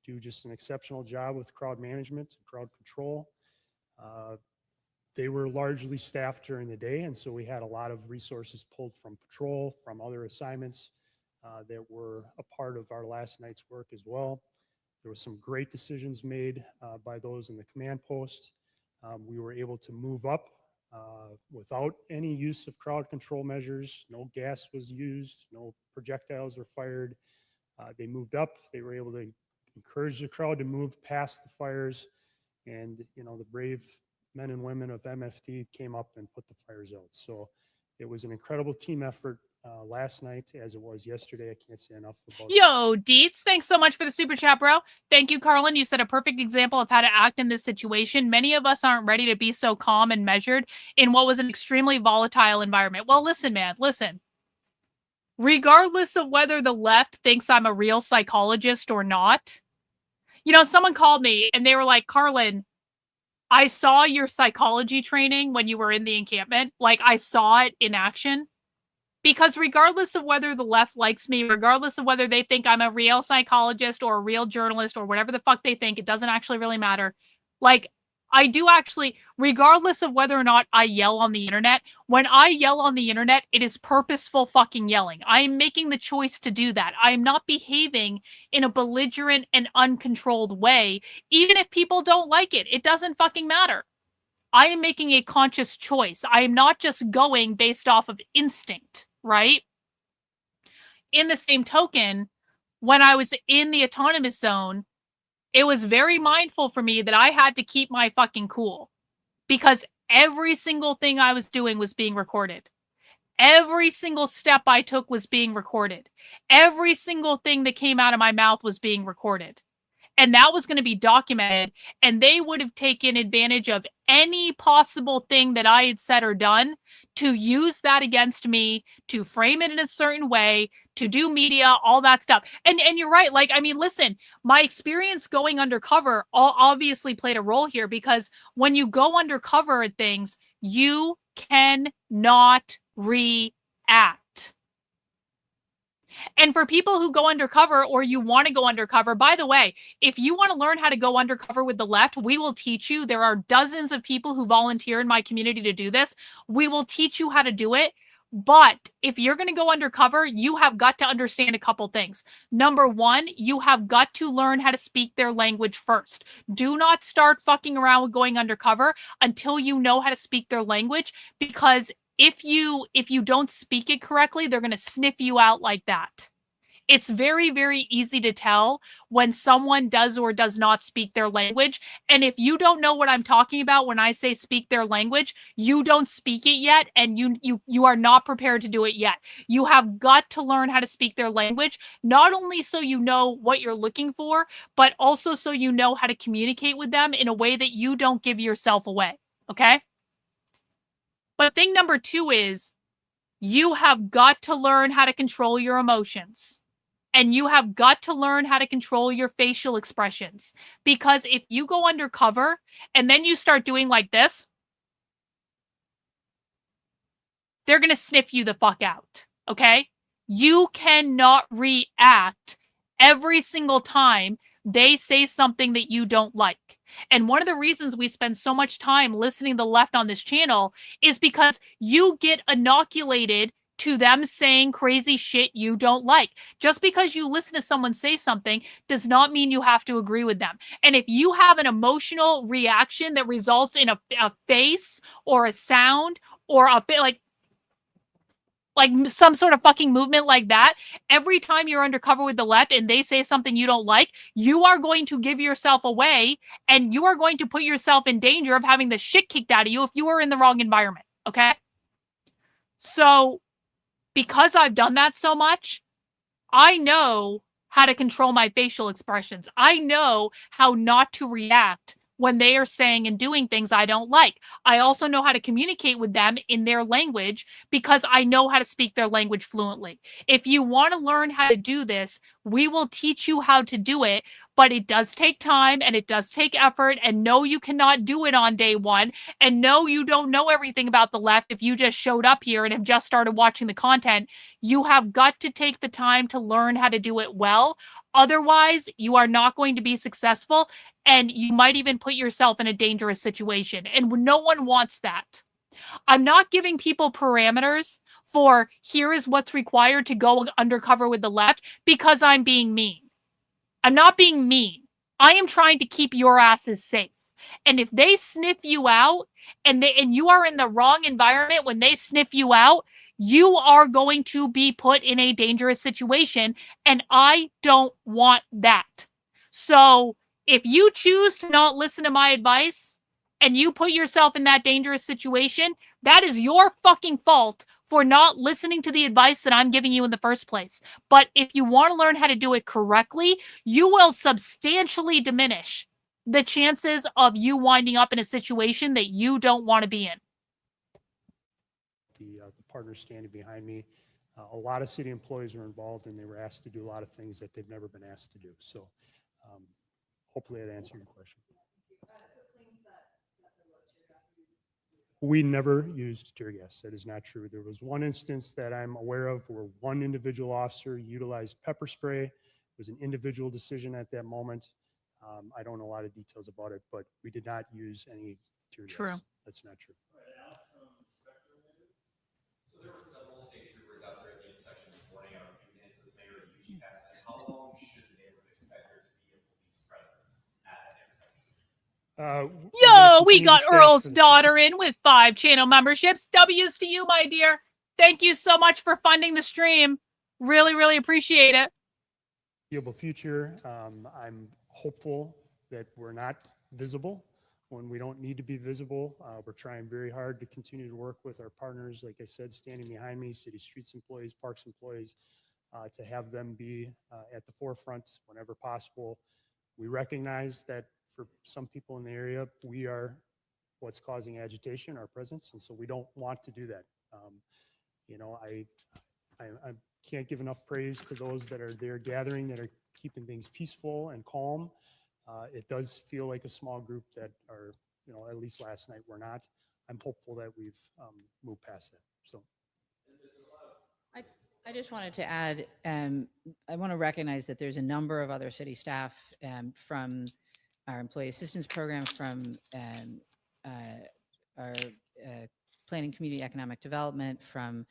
do just an exceptional job with crowd management and crowd control. They were largely staffed during the day, and so we had a lot of resources pulled from patrol, from other assignments that were a part of our last night's work as well. There were some great decisions made by those in the command post. We were able to move up without any use of crowd control measures. No gas was used, no projectiles were fired. They moved up. They were able to encourage the crowd to move past the fires, and the brave men and women of MFT came up and put the fires out. So it was an incredible team effort last night, as it was yesterday. I can't say enough about Yo, Deets, thanks so much for the super chat, bro. Thank you, Karlyn. You set a perfect example of how to act in this situation. Many of us aren't ready to be so calm and measured in what was an extremely volatile environment. Well, listen, man, listen. Regardless of whether the left thinks I'm a real psychologist or not, someone called me and they were like, Karlyn, I saw your psychology training when you were in the encampment. Like, I saw it in action. Because regardless of whether the left likes me, regardless of whether they think I'm a real psychologist or a real journalist or whatever the fuck they think, it doesn't actually really matter. Like, I do actually, regardless of whether or not I yell on the internet, when I yell on the internet, it is purposeful fucking yelling. I am making the choice to do that. I am not behaving in a belligerent and uncontrolled way, even if people don't like it. It doesn't fucking matter. I am making a conscious choice. I am not just going based off of instinct, right? In the same token, when I was in the autonomous zone, it was very mindful for me that I had to keep my fucking cool because every single thing I was doing was being recorded. Every single step I took was being recorded. Every single thing that came out of my mouth was being recorded. And that was going to be documented, and they would have taken advantage of any possible thing that I had said or done to use that against me, to frame it in a certain way, to do media, all that stuff. And you're right. Like, I mean, listen, my experience going undercover obviously played a role here, because when you go undercover at things, you cannot react. And for people who go undercover, or you want to go undercover, by the way, if you want to learn how to go undercover with the left, we will teach you. There are dozens of people who volunteer in my community to do this. We will teach you how to do it. But if you're going to go undercover, you have got to understand a couple things. Number one, you have got to learn how to speak their language first. Do not start fucking around with going undercover until you know how to speak their language, because if you don't speak it correctly, they're going to sniff you out like that. It's very, very easy to tell when someone does or does not speak their language. And if you don't know what I'm talking about when I say speak their language, you don't speak it yet, and you are not prepared to do it yet. You have got to learn how to speak their language, not only so you know what you're looking for, but also so you know how to communicate with them in a way that you don't give yourself away. Okay? But thing number 2 is you have got to learn how to control your emotions. And you have got to learn how to control your facial expressions. Because if you go undercover and then you start doing like this, they're going to sniff you the fuck out. Okay? You cannot react every single time they say something that you don't like. And one of the reasons we spend so much time listening to the left on this channel is because you get inoculated to them saying crazy shit you don't like. Just because you listen to someone say something does not mean you have to agree with them. And if you have an emotional reaction that results in a face or a sound or a bit like some sort of fucking movement like that, every time you're undercover with the left and they say something you don't like, you are going to give yourself away and you are going to put yourself in danger of having the shit kicked out of you if you are in the wrong environment. Okay? So, because I've done that so much, I know how to control my facial expressions. I know how not to react when they are saying and doing things I don't like. I also know how to communicate with them in their language because I know how to speak their language fluently. If you want to learn how to do this, we will teach you how to do it, but it does take time and it does take effort. And no, you cannot do it on day one. And no, you don't know everything about the left if you just showed up here and have just started watching the content. You have got to take the time to learn how to do it well. Otherwise, you are not going to be successful, and you might even put yourself in a dangerous situation. And no one wants that. I'm not giving people parameters for here is what's required to go undercover with the left because I'm being mean. I'm not being mean. I am trying to keep your asses safe. And if they sniff you out and you are in the wrong environment when they sniff you out, you are going to be put in a dangerous situation, and I don't want that. So if you choose to not listen to my advice and you put yourself in that dangerous situation, that is your fucking fault for not listening to the advice that I'm giving you in the first place. But if you want to learn how to do it correctly, you will substantially diminish the chances of you winding up in a situation that you don't want to be in. The partners standing behind me, a lot of city employees were involved, and they were asked to do a lot of things that they've never been asked to do. So hopefully that answered your question. We never used tear gas. That is not true. There was one instance that I'm aware of where one individual officer utilized pepper spray. It was an individual decision at that moment. I don't know a lot of details about it, but we did not use any tear gas. True. That's not true. So there were several state troopers out there at the intersection this morning. I don't know if you can answer this, Mayor, or you can. How long should the neighborhood expect there to be a police presence at that intersection? Yo, we got Earl's daughter in with 5 channel memberships. W's to you, my dear. Thank you so much for funding the stream. Really, really appreciate it. Foreseeable future. I'm hopeful that we're not visible when we don't need to be visible. We're trying very hard to continue to work with our partners, like I said, standing behind me, city streets employees, parks employees, to have them be at the forefront whenever possible. We recognize that for some people in the area, we are what's causing agitation, our presence, and so we don't want to do that. I can't give enough praise to those that are there gathering, that are keeping things peaceful and calm. It does feel like a small group that are, at least last night we're not. I'm hopeful that we've moved past that. So. I just wanted to add, I want to recognize that there's a number of other city staff from our employee assistance program, from our planning community economic development, from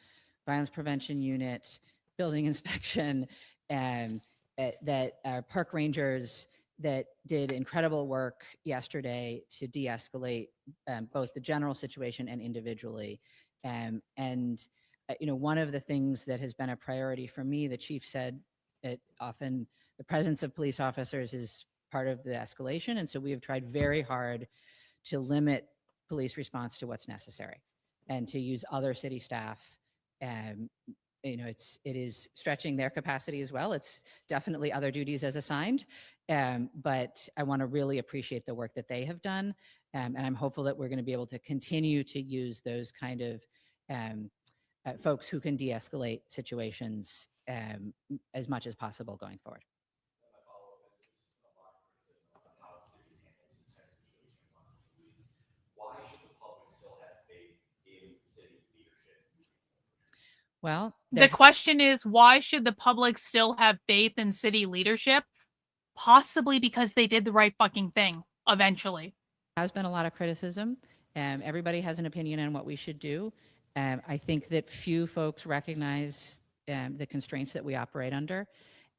violence prevention unit, building inspection, that are park rangers that did incredible work yesterday to de-escalate both the general situation and individually. One of the things that has been a priority for me, the chief said it often, the presence of police officers is part of the escalation. And so we have tried very hard to limit police response to what's necessary and to use other city staff. It is stretching their capacity as well. It's definitely other duties as assigned. But I want to really appreciate the work that they have done. And I'm hopeful that we're going to be able to continue to use those kind of folks who can de-escalate situations as much as possible going forward. Why should the public still have faith in city leadership? Well, the question is, why should the public still have faith in city leadership? Possibly because they did the right fucking thing eventually. Has been a lot of criticism. Everybody has an opinion on what we should do. I think that few folks recognize the constraints that we operate under.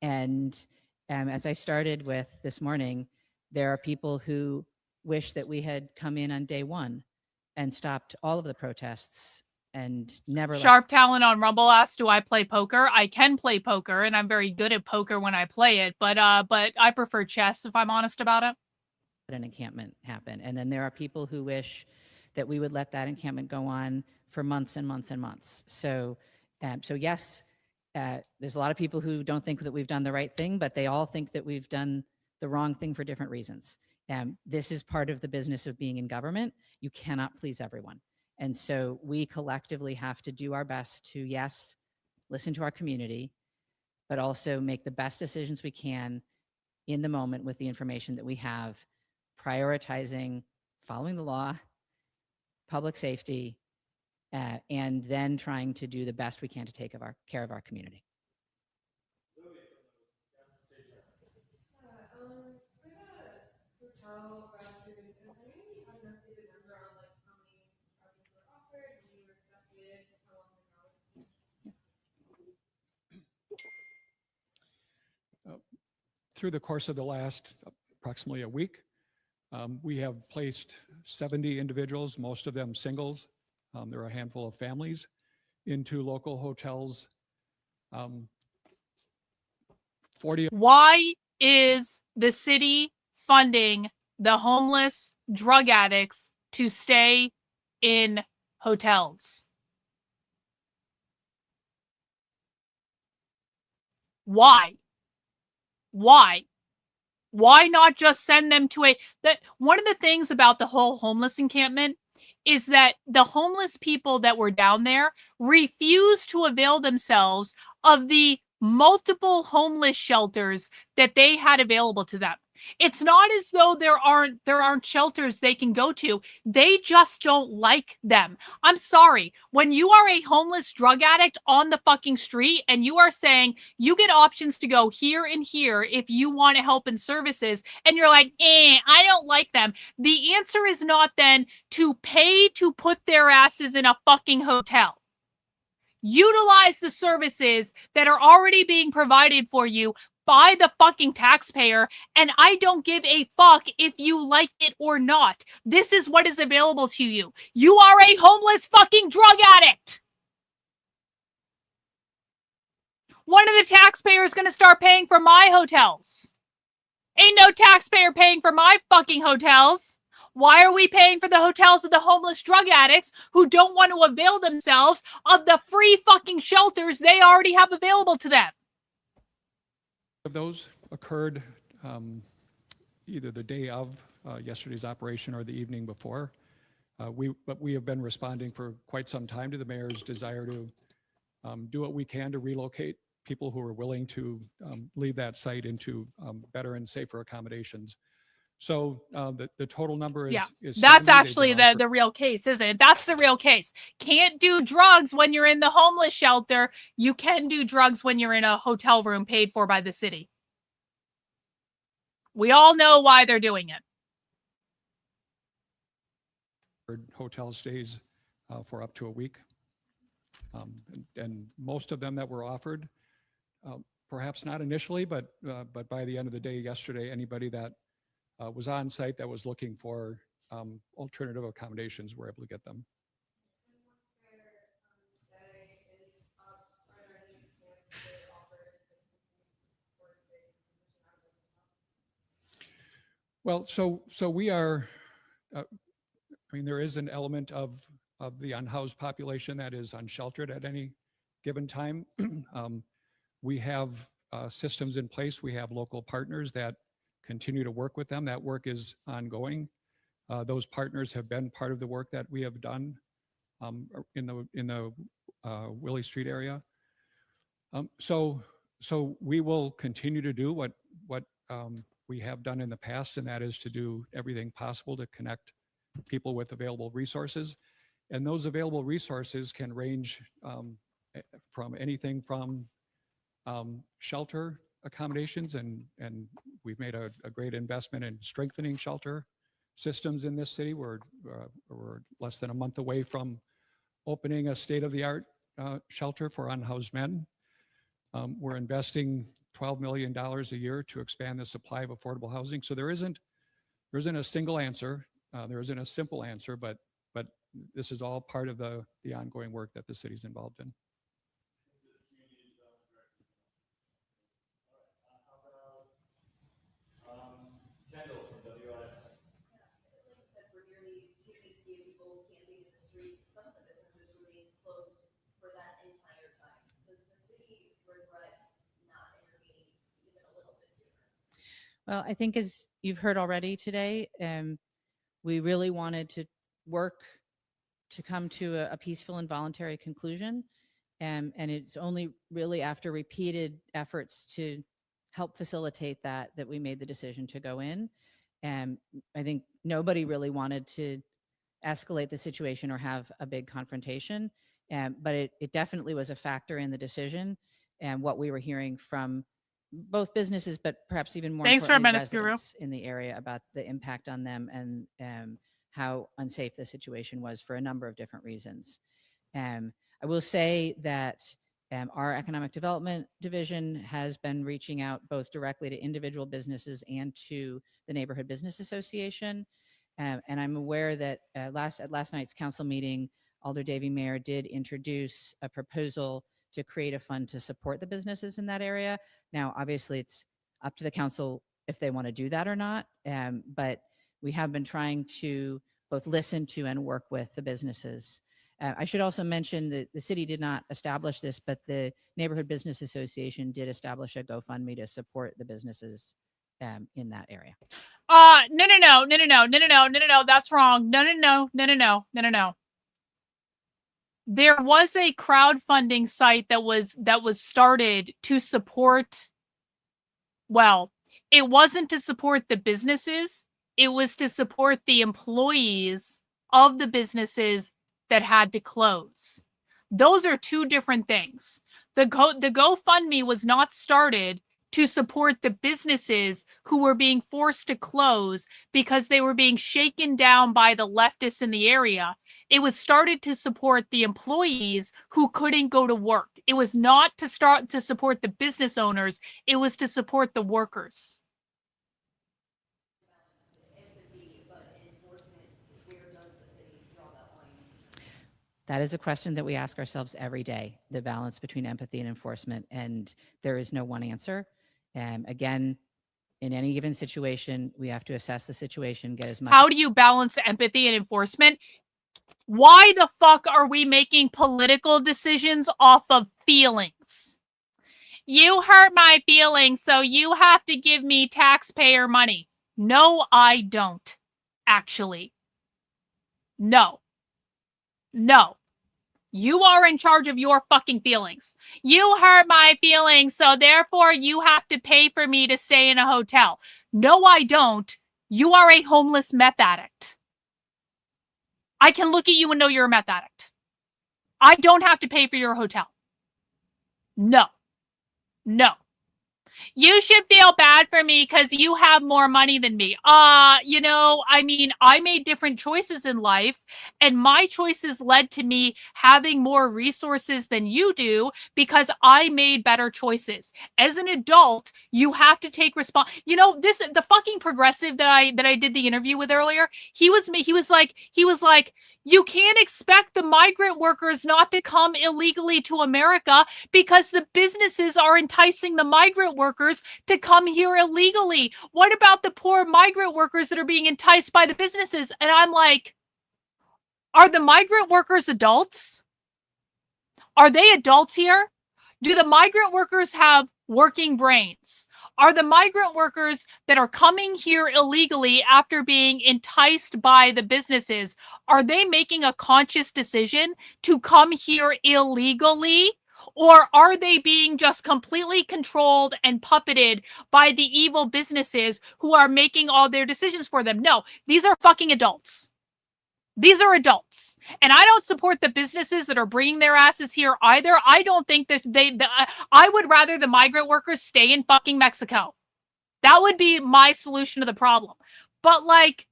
And as I started with this morning, there are people who wish that we had come in on day one and stopped all of the protests and never. Sharp Talent on Rumble asks, do I play poker? I can play poker, and I'm very good at poker when I play it, but I prefer chess if I'm honest about it. An encampment happen. And then there are people who wish that we would let that encampment go on for months and months and months. So yes, there's a lot of people who don't think that we've done the right thing, but they all think that we've done the wrong thing for different reasons. This is part of the business of being in government. You cannot please everyone. And so we collectively have to do our best to, yes, listen to our community, but also make the best decisions we can in the moment with the information that we have, prioritizing following the law, public safety, and then trying to do the best we can to take care of our community. Through the course of the last approximately a week, we have placed 70 individuals, most of them singles. There are a handful of families into local hotels. 40. Why is the city funding the homeless drug addicts to stay in hotels? Why? Why? Why not just send them to one of the things about the whole homeless encampment is that the homeless people that were down there refused to avail themselves of the multiple homeless shelters that they had available to them. It's not as though there aren't shelters they can go to. They just don't like them. I'm sorry. When you are a homeless drug addict on the fucking street and you are saying you get options to go here and here if you want help and services, and you're like, I don't like them. The answer is not then to pay to put their asses in a fucking hotel. Utilize the services that are already being provided for you by the fucking taxpayer, and I don't give a fuck if you like it or not. This is what is available to you. You are a homeless fucking drug addict. When are the taxpayers going to start paying for my hotels? Ain't no taxpayer paying for my fucking hotels. Why are we paying for the hotels of the homeless drug addicts who don't want to avail themselves of the free fucking shelters they already have available to them? Of those occurred either the day of yesterday's operation or the evening before. But we have been responding for quite some time to the mayor's desire to do what we can to relocate people who are willing to leave that site into better and safer accommodations. So the total number is that's 70. actually the real case, isn't it? That's the real case. Can't do drugs when you're in the homeless shelter. You can do drugs when you're in a hotel room paid for by the city. We all know why they're doing it. Hotel stays for up to a week. And most of them that were offered, perhaps not initially, but by the end of the day yesterday, anybody that was on site that was looking for alternative accommodations were able to get them. Well, so we are, I mean, there is an element of the unhoused population that is unsheltered at any given time. We have systems in place. We have local partners that continue to work with them. That work is ongoing. Those partners have been part of the work that we have done in the Willie Street area. So we will continue to do what we have done in the past, and that is to do everything possible to connect people with available resources. And those available resources can range from anything from shelter accommodations, and we've made a great investment in strengthening shelter systems in this city. We're less than a month away from opening a state-of-the-art shelter for unhoused men. We're investing $12 million a year to expand the supply of affordable housing. So there isn't a single answer. There isn't a simple answer, but this is all part of the ongoing work that the city's involved in. Kendall from WRS. Like you said, for nearly 2 weeks, we had people camping in the streets. Some of the businesses remained closed for that entire time. Does the city regret not intervening even a little bit sooner? Well, I think as you've heard already today, we really wanted to work to come to a peaceful and voluntary conclusion. And it's only really after repeated efforts to help facilitate that we made the decision to go in. And I think nobody really wanted to escalate the situation or have a big confrontation. But it definitely was a factor in the decision and what we were hearing from both businesses, but perhaps even more importantly, residents in the area about the impact on them and how unsafe the situation was for a number of different reasons. I will say that our economic development division has been reaching out both directly to individual businesses and to the Neighborhood Business Association. And I'm aware that at last night's council meeting, Alder Davey Mayer did introduce a proposal to create a fund to support the businesses in that area. Now, obviously, it's up to the council if they want to do that or not. But we have been trying to both listen to and work with the businesses. I should also mention that the city did not establish this, but the Neighborhood Business Association did establish a GoFundMe to support the businesses in that area. No. That's wrong. No. There was a crowdfunding site that was started to support. Well, it wasn't to support the businesses. It was to support the employees of the businesses that had to close. Those are two different things. The GoFundMe was not started to support the businesses who were being forced to close because they were being shaken down by the leftists in the area. It was started to support the employees who couldn't go to work. It was not to start to support the business owners. It was to support the workers. That is a question that we ask ourselves every day, the balance between empathy and enforcement, and there is no one answer. Again, in any given situation, we have to assess the situation, get as much. How do you balance empathy and enforcement? Why the fuck are we making political decisions off of feelings? You hurt my feelings, so you have to give me taxpayer money. No, I don't, actually. No. You are in charge of your fucking feelings. You hurt my feelings, so therefore you have to pay for me to stay in a hotel. No, I don't. You are a homeless meth addict. I can look at you and know you're a meth addict. I don't have to pay for your hotel. No. You should feel bad for me because you have more money than me. I made different choices in life, and my choices led to me having more resources than you do because I made better choices. As an adult, you have to take the fucking progressive that I did the interview with earlier. He was like, You can't expect the migrant workers not to come illegally to America because the businesses are enticing the migrant workers to come here illegally. What about the poor migrant workers that are being enticed by the businesses? And I'm like, are the migrant workers adults? Are they adults here? Do the migrant workers have working brains? Are the migrant workers that are coming here illegally after being enticed by the businesses, are they making a conscious decision to come here illegally? Or are they being just completely controlled and puppeted by the evil businesses who are making all their decisions for them? No, these are fucking adults. These are adults. And I don't support the businesses that are bringing their asses here either. I don't think that I would rather the migrant workers stay in fucking Mexico. That would be my solution to the problem. But like,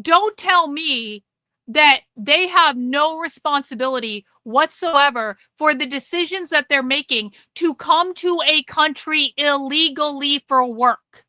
don't tell me that they have no responsibility whatsoever for the decisions that they're making to come to a country illegally for work.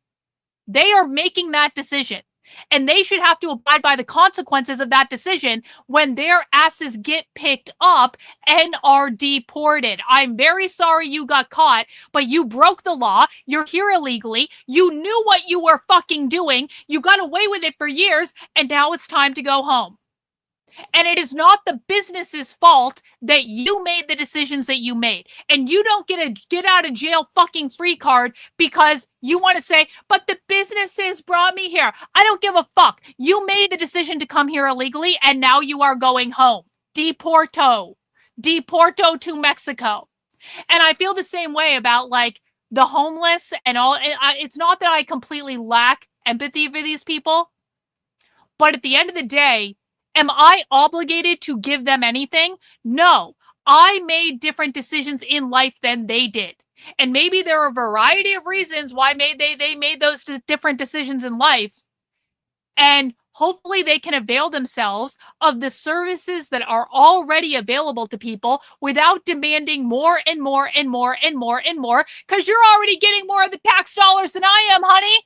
They are making that decision. And they should have to abide by the consequences of that decision when their asses get picked up and are deported. I'm very sorry you got caught, but you broke the law. You're here illegally. You knew what you were fucking doing. You got away with it for years, and now it's time to go home. And it is not the business's fault that you made the decisions that you made. And you don't get a get out of jail fucking free card because you want to say, but the businesses brought me here. I don't give a fuck. You made the decision to come here illegally, and now you are going home. Deporto. Deporto to Mexico. And I feel the same way about like the homeless and all. It's not that I completely lack empathy for these people, but at the end of the day, am I obligated to give them anything? No. I made different decisions in life than they did. And maybe there are a variety of reasons why they made those different decisions in life. And hopefully they can avail themselves of the services that are already available to people without demanding more and more and more and more and more, because you're already getting more of the tax dollars than I am, honey.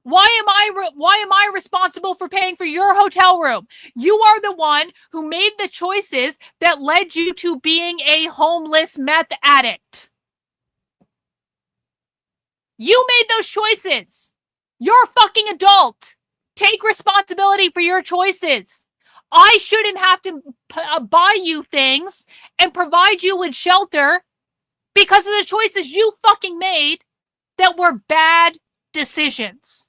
Why am I responsible for paying for your hotel room? You are the one who made the choices that led you to being a homeless meth addict. You made those choices. You're a fucking adult. Take responsibility for your choices. I shouldn't have to buy you things and provide you with shelter because of the choices you fucking made that were bad decisions.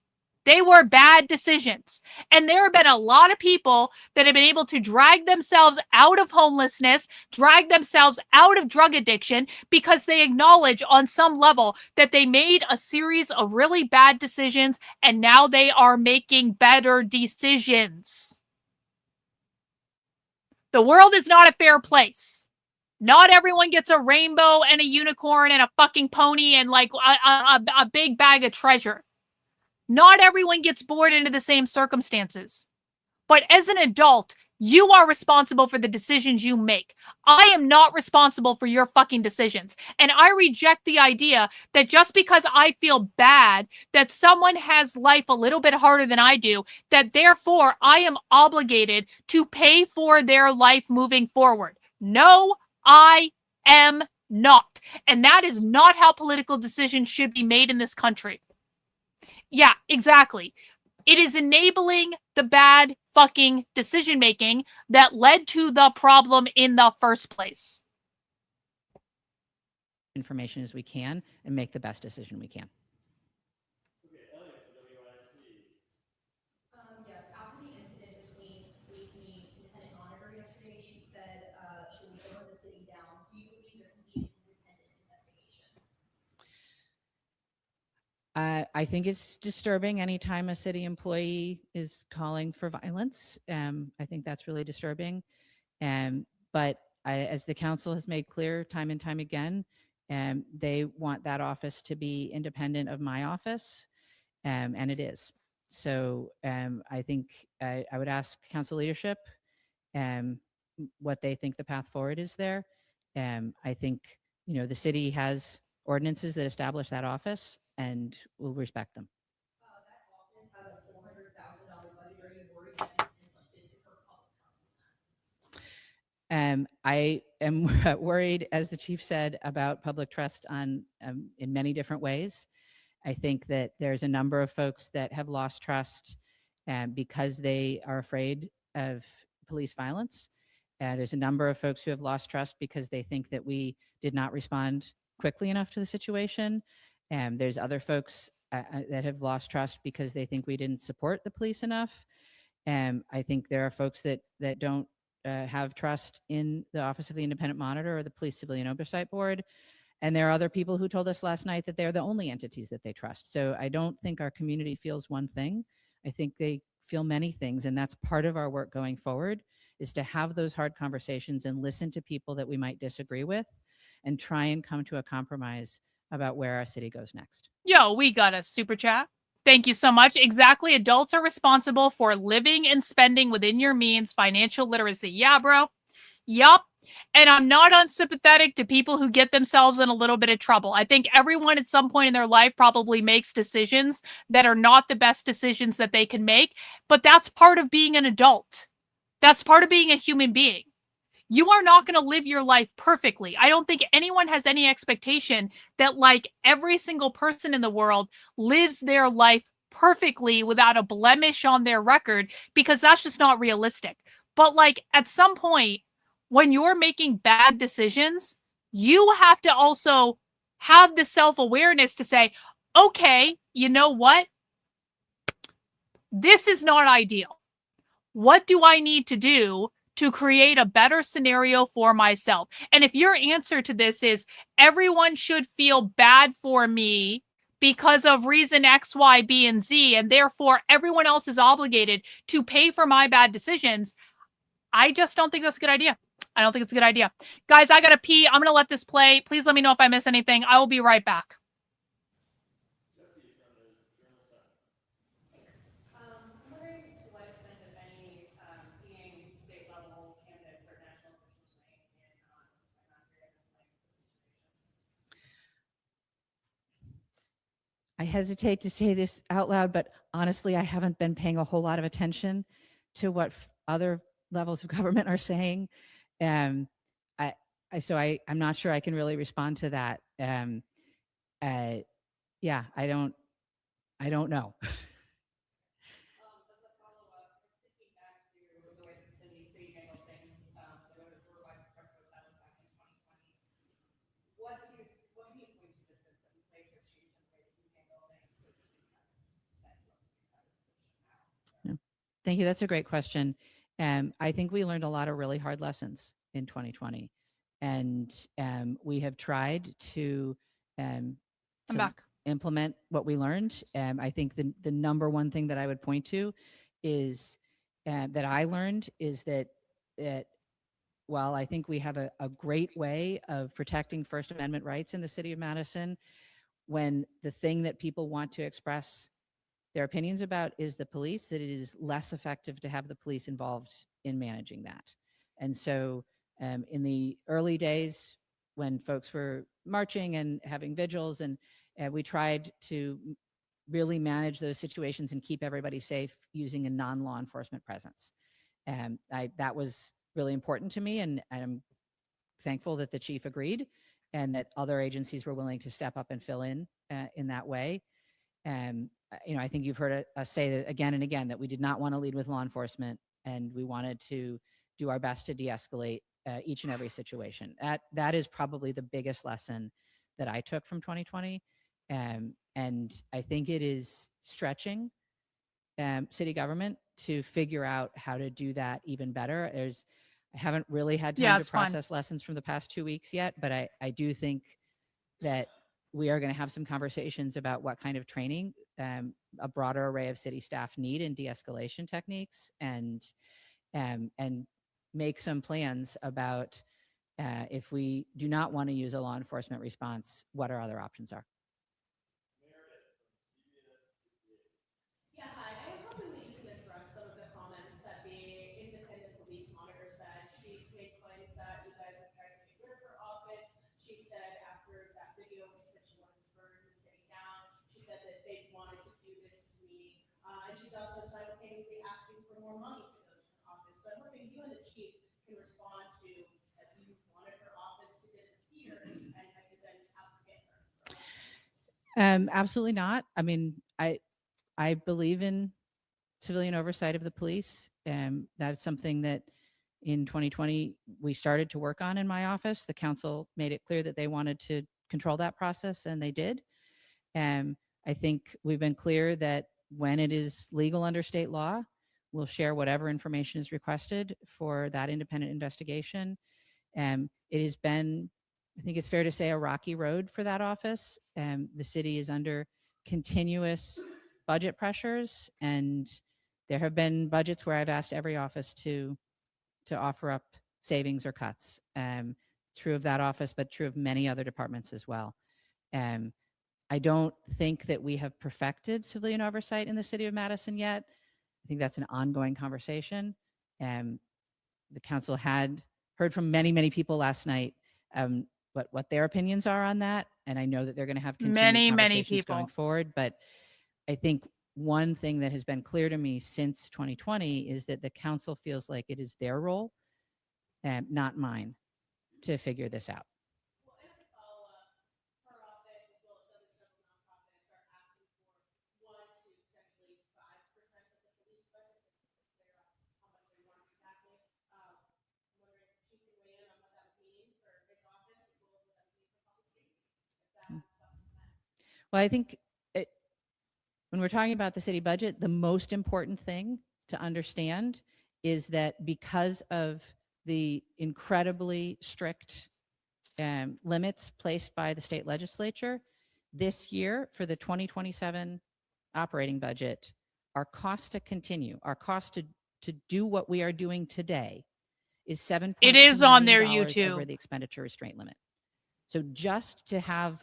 They were bad decisions. And there have been a lot of people that have been able to drag themselves out of homelessness, drag themselves out of drug addiction, because they acknowledge on some level that they made a series of really bad decisions and now they are making better decisions. The world is not a fair place. Not everyone gets a rainbow and a unicorn and a fucking pony and like a big bag of treasure. Not everyone gets born into the same circumstances. But as an adult, you are responsible for the decisions you make. I am not responsible for your fucking decisions. And I reject the idea that just because I feel bad that someone has life a little bit harder than I do, that therefore I am obligated to pay for their life moving forward. No, I am not. And that is not how political decisions should be made in this country. Yeah, exactly. It is enabling the bad fucking decision making that led to the problem in the first place. Information as we can and make the best decision we can. Yes, after the incident between police and the independent monitor yesterday, she said she would burn the city down. Do you believe there can be an independent investigation? I think it's disturbing anytime a city employee is calling for violence. I think that's really disturbing. But as the council has made clear time and time again, they want that office to be independent of my office, and it is. So I think I would ask council leadership what they think the path forward is there. I think, the city has ordinances that establish that office, and we'll respect them. That office has a $400,000 budget. Are you worried that this is like this is her public trust? I am worried, as the chief said, about public trust on in many different ways. I think that there's a number of folks that have lost trust because they are afraid of police violence. There's a number of folks who have lost trust because they think that we did not respond quickly enough to the situation. There's other folks that have lost trust because they think we didn't support the police enough. I think there are folks that don't have trust in the Office of the Independent Monitor or the Police Civilian Oversight Board. And there are other people who told us last night that they're the only entities that they trust. So I don't think our community feels one thing. I think they feel many things. And that's part of our work going forward, is to have those hard conversations and listen to people that we might disagree with and try and come to a compromise about where our city goes next. Yo, we got a super chat. Thank you so much. Exactly. Adults are responsible for living and spending within your means, financial literacy. Yeah, bro. Yup. And I'm not unsympathetic to people who get themselves in a little bit of trouble. I think everyone at some point in their life probably makes decisions that are not the best decisions that they can make, but that's part of being an adult. That's part of being a human being. You are not going to live your life perfectly. I don't think anyone has any expectation that, like, every single person in the world lives their life perfectly without a blemish on their record, because that's just not realistic. But, like, at some point, when you're making bad decisions, you have to also have the self-awareness to say, okay, you know what? This is not ideal. What do I need to do to create a better scenario for myself? And if your answer to this is everyone should feel bad for me because of reason X, Y, B, and Z, and therefore everyone else is obligated to pay for my bad decisions, I just don't think that's a good idea. I don't think it's a good idea. Guys, I gotta pee. I'm gonna let this play. Please let me know if I miss anything. I will be right back. I'm wondering to what extent, if any, seeing state level candidates or national officials weigh in on what's going on here is inflaming the situation. I hesitate to say this out loud, but honestly, I haven't been paying a whole lot of attention to what other levels of government are saying. I'm not sure I can really respond to that. Yeah, I don't know. As a follow-up, thinking back to the way the city handled things, there were widespread protests back in 2020. What can you point to that's been put in place or changed in the way that you handle things that you think has set you up to be better position now? Yeah. Thank you. That's a great question. I think we learned a lot of really hard lessons in 2020. And we have tried to implement what we learned. I think the number one thing that I would point to is that I learned is that while I think we have a great way of protecting First Amendment rights in the city of Madison, when the thing that people want to express their opinions about is the police, that it is less effective to have the police involved in managing that. And so in the early days when folks were marching and having vigils, and we tried to really manage those situations and keep everybody safe using a non-law enforcement presence. That was really important to me, and I'm thankful that the chief agreed and that other agencies were willing to step up and fill in that way. I think you've heard us say that again and again, that we did not want to lead with law enforcement, and we wanted to do our best to de-escalate each and every situation. That is probably the biggest lesson that I took from 2020. And I think it is stretching city government to figure out how to do that even better. I haven't really had time to process lessons from the past 2 weeks yet, but I do think that we are going to have some conversations about what kind of training a broader array of city staff need in de-escalation techniques, and make some plans about if we do not want to use a law enforcement response, what our other options are. Yeah, hi. I am hoping that you can address some of the comments that the independent police monitor said. She's made claims that you guys have tried to get rid of her office. She said after that video, she said she wanted to burn the city down. She said that they wanted to do this to me. And she's also simultaneously asking for more money to go to the office. So I'm hoping you and the chief can respond to Absolutely not. I mean, I believe in civilian oversight of the police. That's something that in 2020 we started to work on in my office. The council made it clear that they wanted to control that process, and they did. I think we've been clear that when it is legal under state law, we'll share whatever information is requested for that independent investigation. It has been, I think it's fair to say, a rocky road for that office. The city is under continuous budget pressures, and there have been budgets where I've asked every office to offer up savings or cuts. True of that office, but true of many other departments as well. I don't think that we have perfected civilian oversight in the city of Madison yet. I think that's an ongoing conversation. The council had heard from many, many people last night what their opinions are on that. And I know that they're going to have continued conversations going forward. But I think one thing that has been clear to me since 2020 is that the council feels like it is their role, not mine, to figure this out. Well, I think when we're talking about the city budget, the most important thing to understand is that because of the incredibly strict limits placed by the state legislature, this year for the 2027 operating budget, our cost to continue, our cost to do what we are doing today is $7.2 It is on their million YouTube over the expenditure restraint limit. So just to have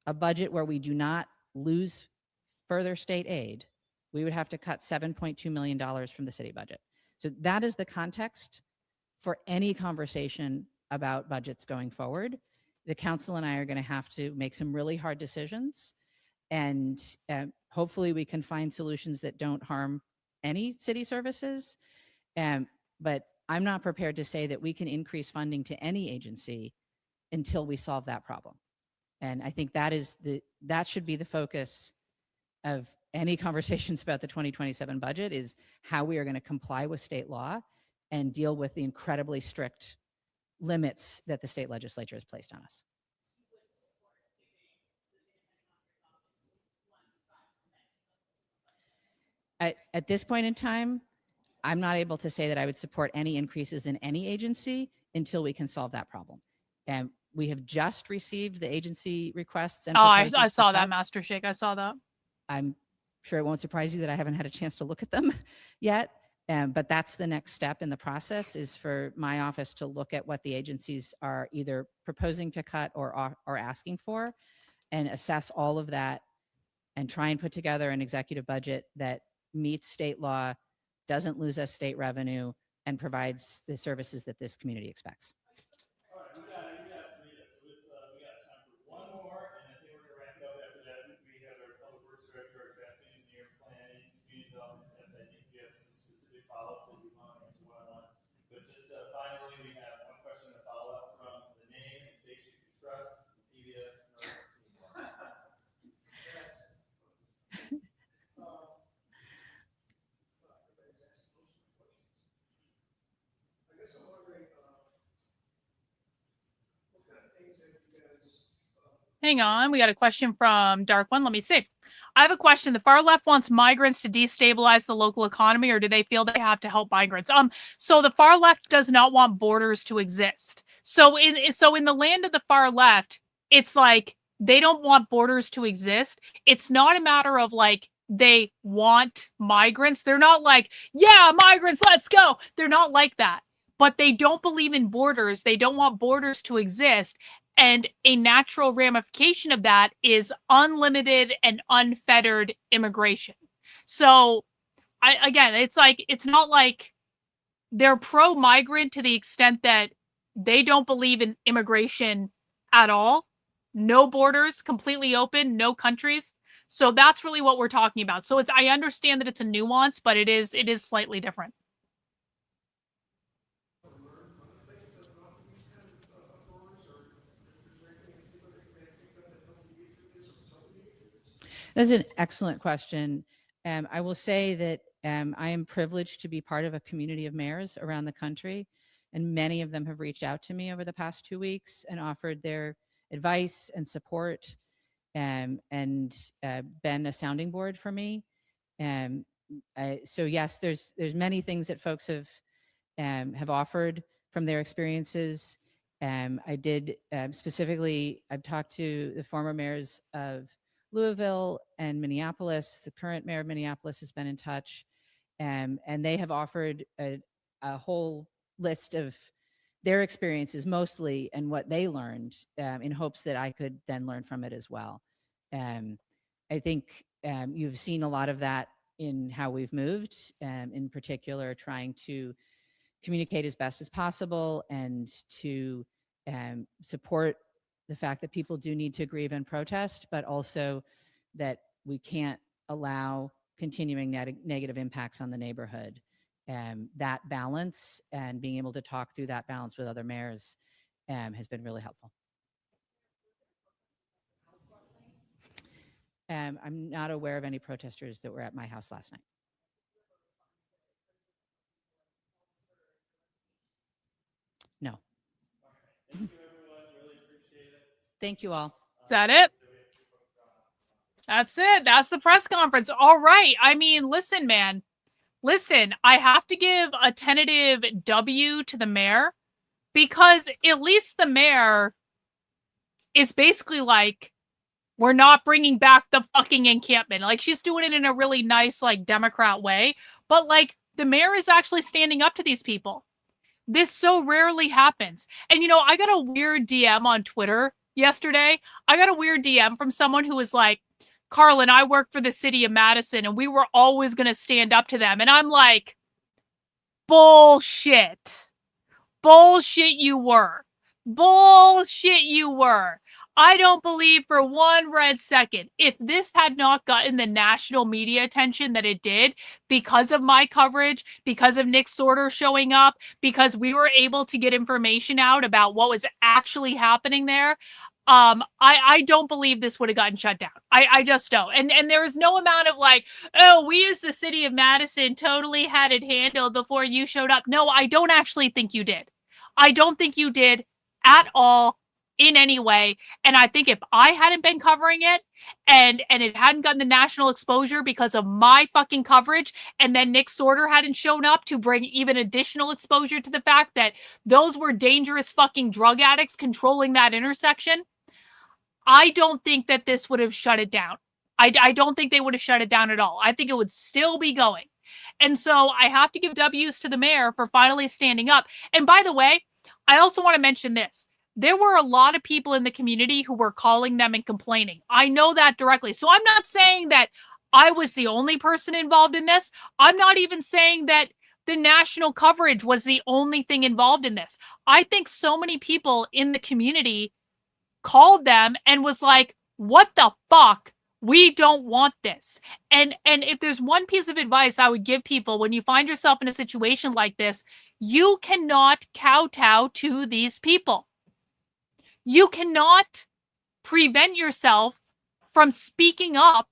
a budget where we do not lose further state aid, we would have to cut $7.2 million from the city budget. So that is the context for any conversation about budgets going forward. The council and I are going to have to make some really hard decisions, and hopefully we can find solutions that don't harm any city services. But I'm not prepared to say that we can increase funding to any agency until we solve that problem. And I think that should be the focus of any conversations about the 2027 budget, is how we are going to comply with state law and deal with the incredibly strict limits that the state legislature has placed on us. At this point in time, I'm not able to say that I would support any increases in any agency until we can solve that problem. And we have just received the agency requests and proposals. I saw that, cuts. Master Shake. I saw that. I'm sure it won't surprise you that I haven't had a chance to look at them yet. But that's the next step in the process, is for my office to look at what the agencies are either proposing to cut or asking for, and assess all of that and try and put together an executive budget that meets state law, doesn't lose us state revenue, and provides the services that this community expects. All right, we got 3 minutes. So we got time for one more, and I think we're going to wrap it up. After that, we have our public works director, our traffic engineer, planning, community development, and I think we have some specific follow-ups that we want to answer one-on-one. But just finally, we have one question to follow up from the name and face you can trust, PBS, Hang on, we got a question from Dark One. Let me see. I have a question. The far left wants migrants to destabilize the local economy, or do they feel they have to help migrants? So the far left does not want borders to exist. So in the land of the far left, it's like they don't want borders to exist. It's not a matter of like they want migrants. They're not like, yeah, migrants, let's go. They're not like that. But they don't believe in borders. They don't want borders to exist. And a natural ramification of that is unlimited and unfettered immigration. So, it's not like they're pro-migrant to the extent that they don't believe in immigration at all. No borders, completely open, no countries. So that's really what we're talking about. So I understand that it's a nuance, but it is slightly different. That's an excellent question. I will say that I am privileged to be part of a community of mayors around the country, and many of them have reached out to me over the past 2 weeks and offered their advice and support, and been a sounding board for me. So yes, there's many things that folks have offered from their experiences. I did specifically, I've talked to the former mayors of Louisville and Minneapolis. The current mayor of Minneapolis has been in touch, and they have offered a whole list of their experiences mostly and what they learned, in hopes that I could then learn from it as well. I think you've seen a lot of that in how we've moved, in particular trying to communicate as best as possible and to support the fact that people do need to grieve and protest, but also that we can't allow continuing negative impacts on the neighborhood. That balance and being able to talk through that balance with other mayors has been really helpful. I'm not aware of any protesters that were at my house last night. No. Thank you all. Is that it? That's it. That's the press conference. All right. I mean, listen, man. Listen, I have to give a tentative W to the mayor, because at least the mayor is basically like, we're not bringing back the fucking encampment. Like, she's doing it in a really nice, like, Democrat way. But, like, the mayor is actually standing up to these people. This so rarely happens. And, you know, I got a weird DM on Twitter yesterday. I got a weird DM from someone who was like, Karlyn, I work for the city of Madison, and we were always going to stand up to them. And I'm like, bullshit. Bullshit you were. Bullshit you were. I don't believe for one red second, if this had not gotten the national media attention that it did because of my coverage, because of Nick Sorter showing up, because we were able to get information out about what was actually happening there, I don't believe this would have gotten shut down. I just don't. And there was no amount of like, oh, we as the city of Madison totally had it handled before you showed up. No, I don't actually think you did. I don't think you did at all in any way. And I think if I hadn't been covering it and it hadn't gotten the national exposure because of my fucking coverage, and then Nick Sorter hadn't shown up to bring even additional exposure to the fact that those were dangerous fucking drug addicts controlling that intersection, I don't think that this would have shut it down. I don't think they would have shut it down at all. I think it would still be going. And so I have to give W's to the mayor for finally standing up. And by the way, I also want to mention this. There were a lot of people in the community who were calling them and complaining. I know that directly. So I'm not saying that I was the only person involved in this. I'm not even saying that the national coverage was the only thing involved in this. I think so many people in the community called them and was like, what the fuck? We don't want this. And if there's one piece of advice I would give people when you find yourself in a situation like this, you cannot kowtow to these people. You cannot prevent yourself from speaking up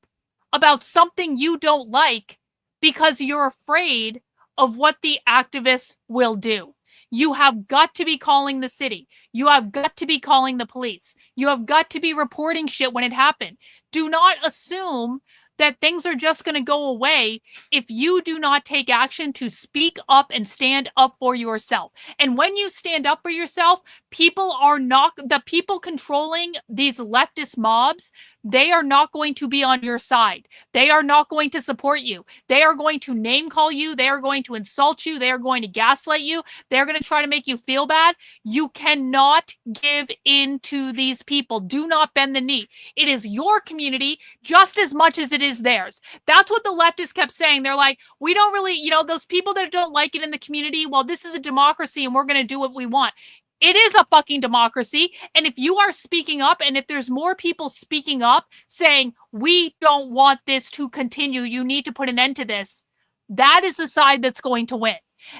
about something you don't like because you're afraid of what the activists will do. You have got to be calling the city. You have got to be calling the police. You have got to be reporting shit when it happened. Do not assume that things are just going to go away if you do not take action to speak up and stand up for yourself. And when you stand up for yourself, the people controlling these leftist mobs, they are not going to be on your side. They are not going to support you. They are going to name call you. They are going to insult you. They are going to gaslight you. They're going to try to make you feel bad. You cannot give in to these people. Do not bend the knee. It is your community just as much as it is theirs. That's what the leftists kept saying. They're like, we don't really, those people that don't like it in the community, well, this is a democracy and we're going to do what we want. It is a fucking democracy. And if you are speaking up, and if there's more people speaking up saying, we don't want this to continue, you need to put an end to this, that is the side that's going to win.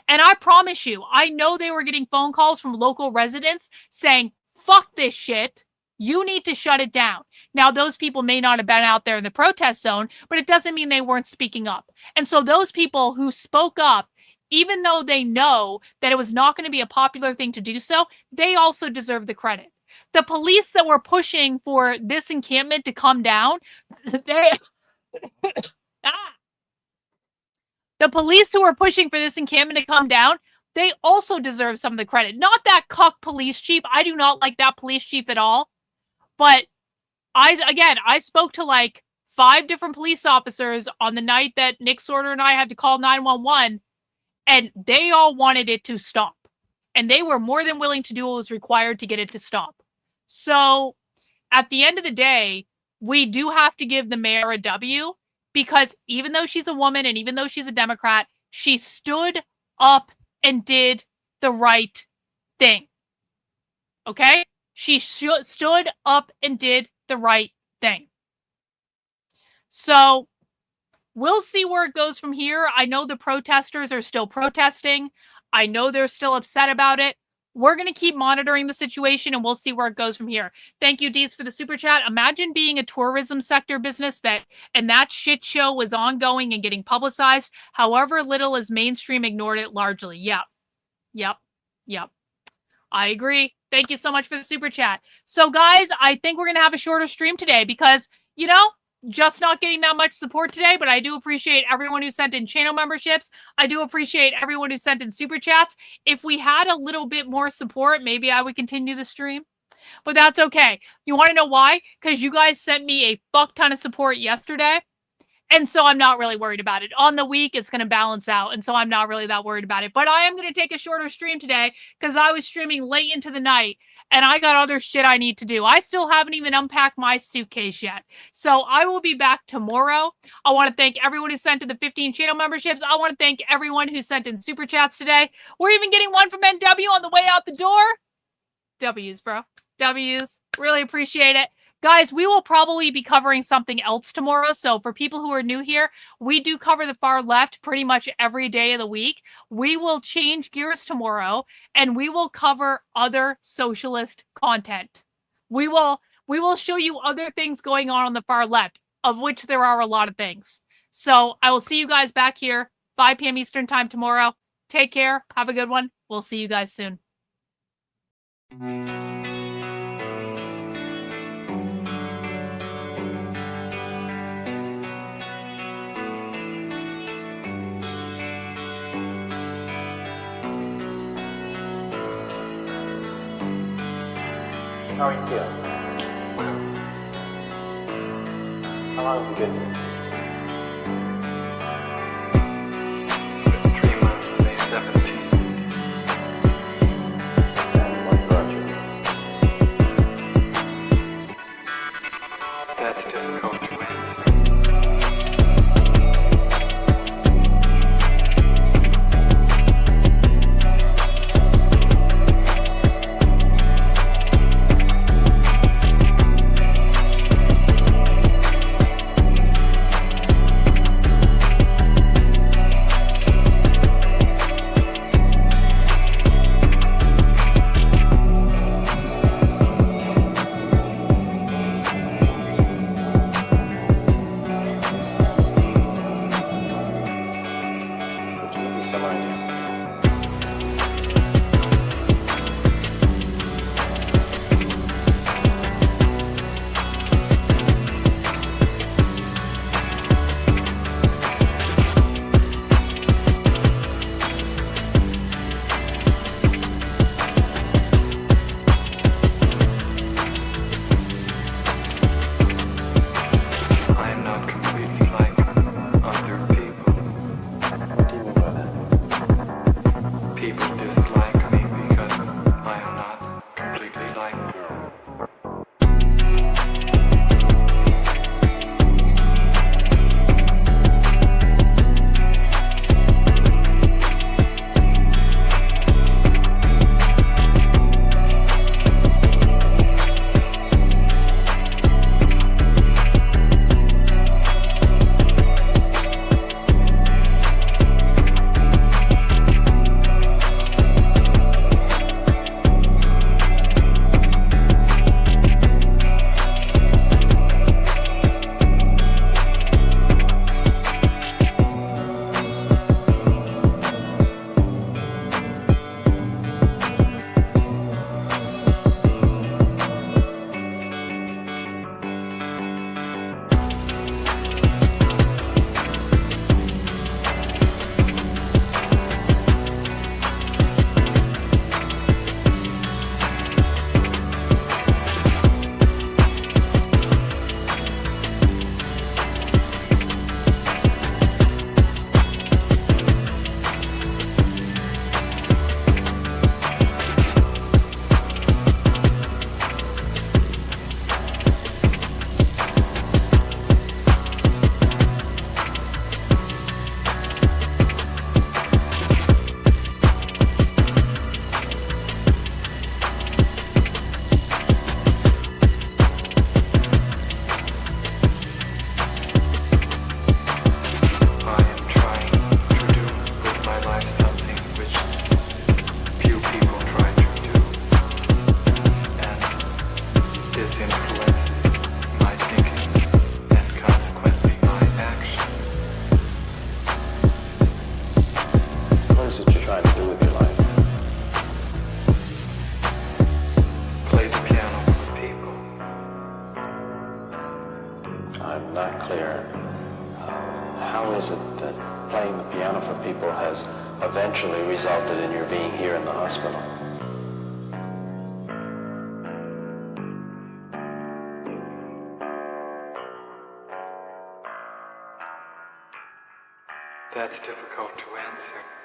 And I promise you, I know they were getting phone calls from local residents saying, fuck this shit. You need to shut it down. Now, those people may not have been out there in the protest zone, but it doesn't mean they weren't speaking up. And so those people who spoke up, even though they know that it was not going to be a popular thing to do so, they also deserve the credit. The police that were pushing for this encampment to come down, the police who were pushing for this encampment to come down, they also deserve some of the credit. Not that cuck police chief. I do not like that police chief at all. But I spoke to like 5 different police officers on the night that Nick Sorter and I had to call 911, and they all wanted it to stop. And they were more than willing to do what was required to get it to stop. So at the end of the day, we do have to give the mayor a W, because even though she's a woman and even though she's a Democrat, she stood up and did the right thing. Okay? She stood up and did the right thing. So we'll see where it goes from here. I know the protesters are still protesting. I know they're still upset about it. We're going to keep monitoring the situation, and we'll see where it goes from here. Thank you, Dees, for the super chat. Imagine being a tourism sector business and that shit show was ongoing and getting publicized, however little as mainstream ignored it largely. Yep. I agree. Thank you so much for the super chat. So, guys, I think we're going to have a shorter stream today because, just not getting that much support today, but I do appreciate everyone who sent in channel memberships. I do appreciate everyone who sent in super chats. If we had a little bit more support, maybe I would continue the stream, but that's okay. You want to know why? Because you guys sent me a fuck ton of support yesterday, and so I'm not really worried about it. On the week, it's going to balance out, and so I'm not really that worried about it. But I am going to take a shorter stream today because I was streaming late into the night, and I got other shit I need to do. I still haven't even unpacked my suitcase yet. So I will be back tomorrow. I want to thank everyone who sent in the 15 channel memberships. I want to thank everyone who sent in super chats today. We're even getting one from NW on the way out the door. W's, bro. W's. Really appreciate it. Guys, we will probably be covering something else tomorrow. So for people who are new here, we do cover the far left pretty much every day of the week. We will change gears tomorrow and we will cover other socialist content. We will show you other things going on the far left, of which there are a lot of things. So I will see you guys back here 5 p.m. Eastern time tomorrow. Take care. Have a good one. We'll see you guys soon. How are you feeling? How long have you been here? 3 months, May 17th. And what brought you? That's difficult to answer. how is it that playing the piano for people has eventually resulted in your being here in the hospital? That's difficult to answer.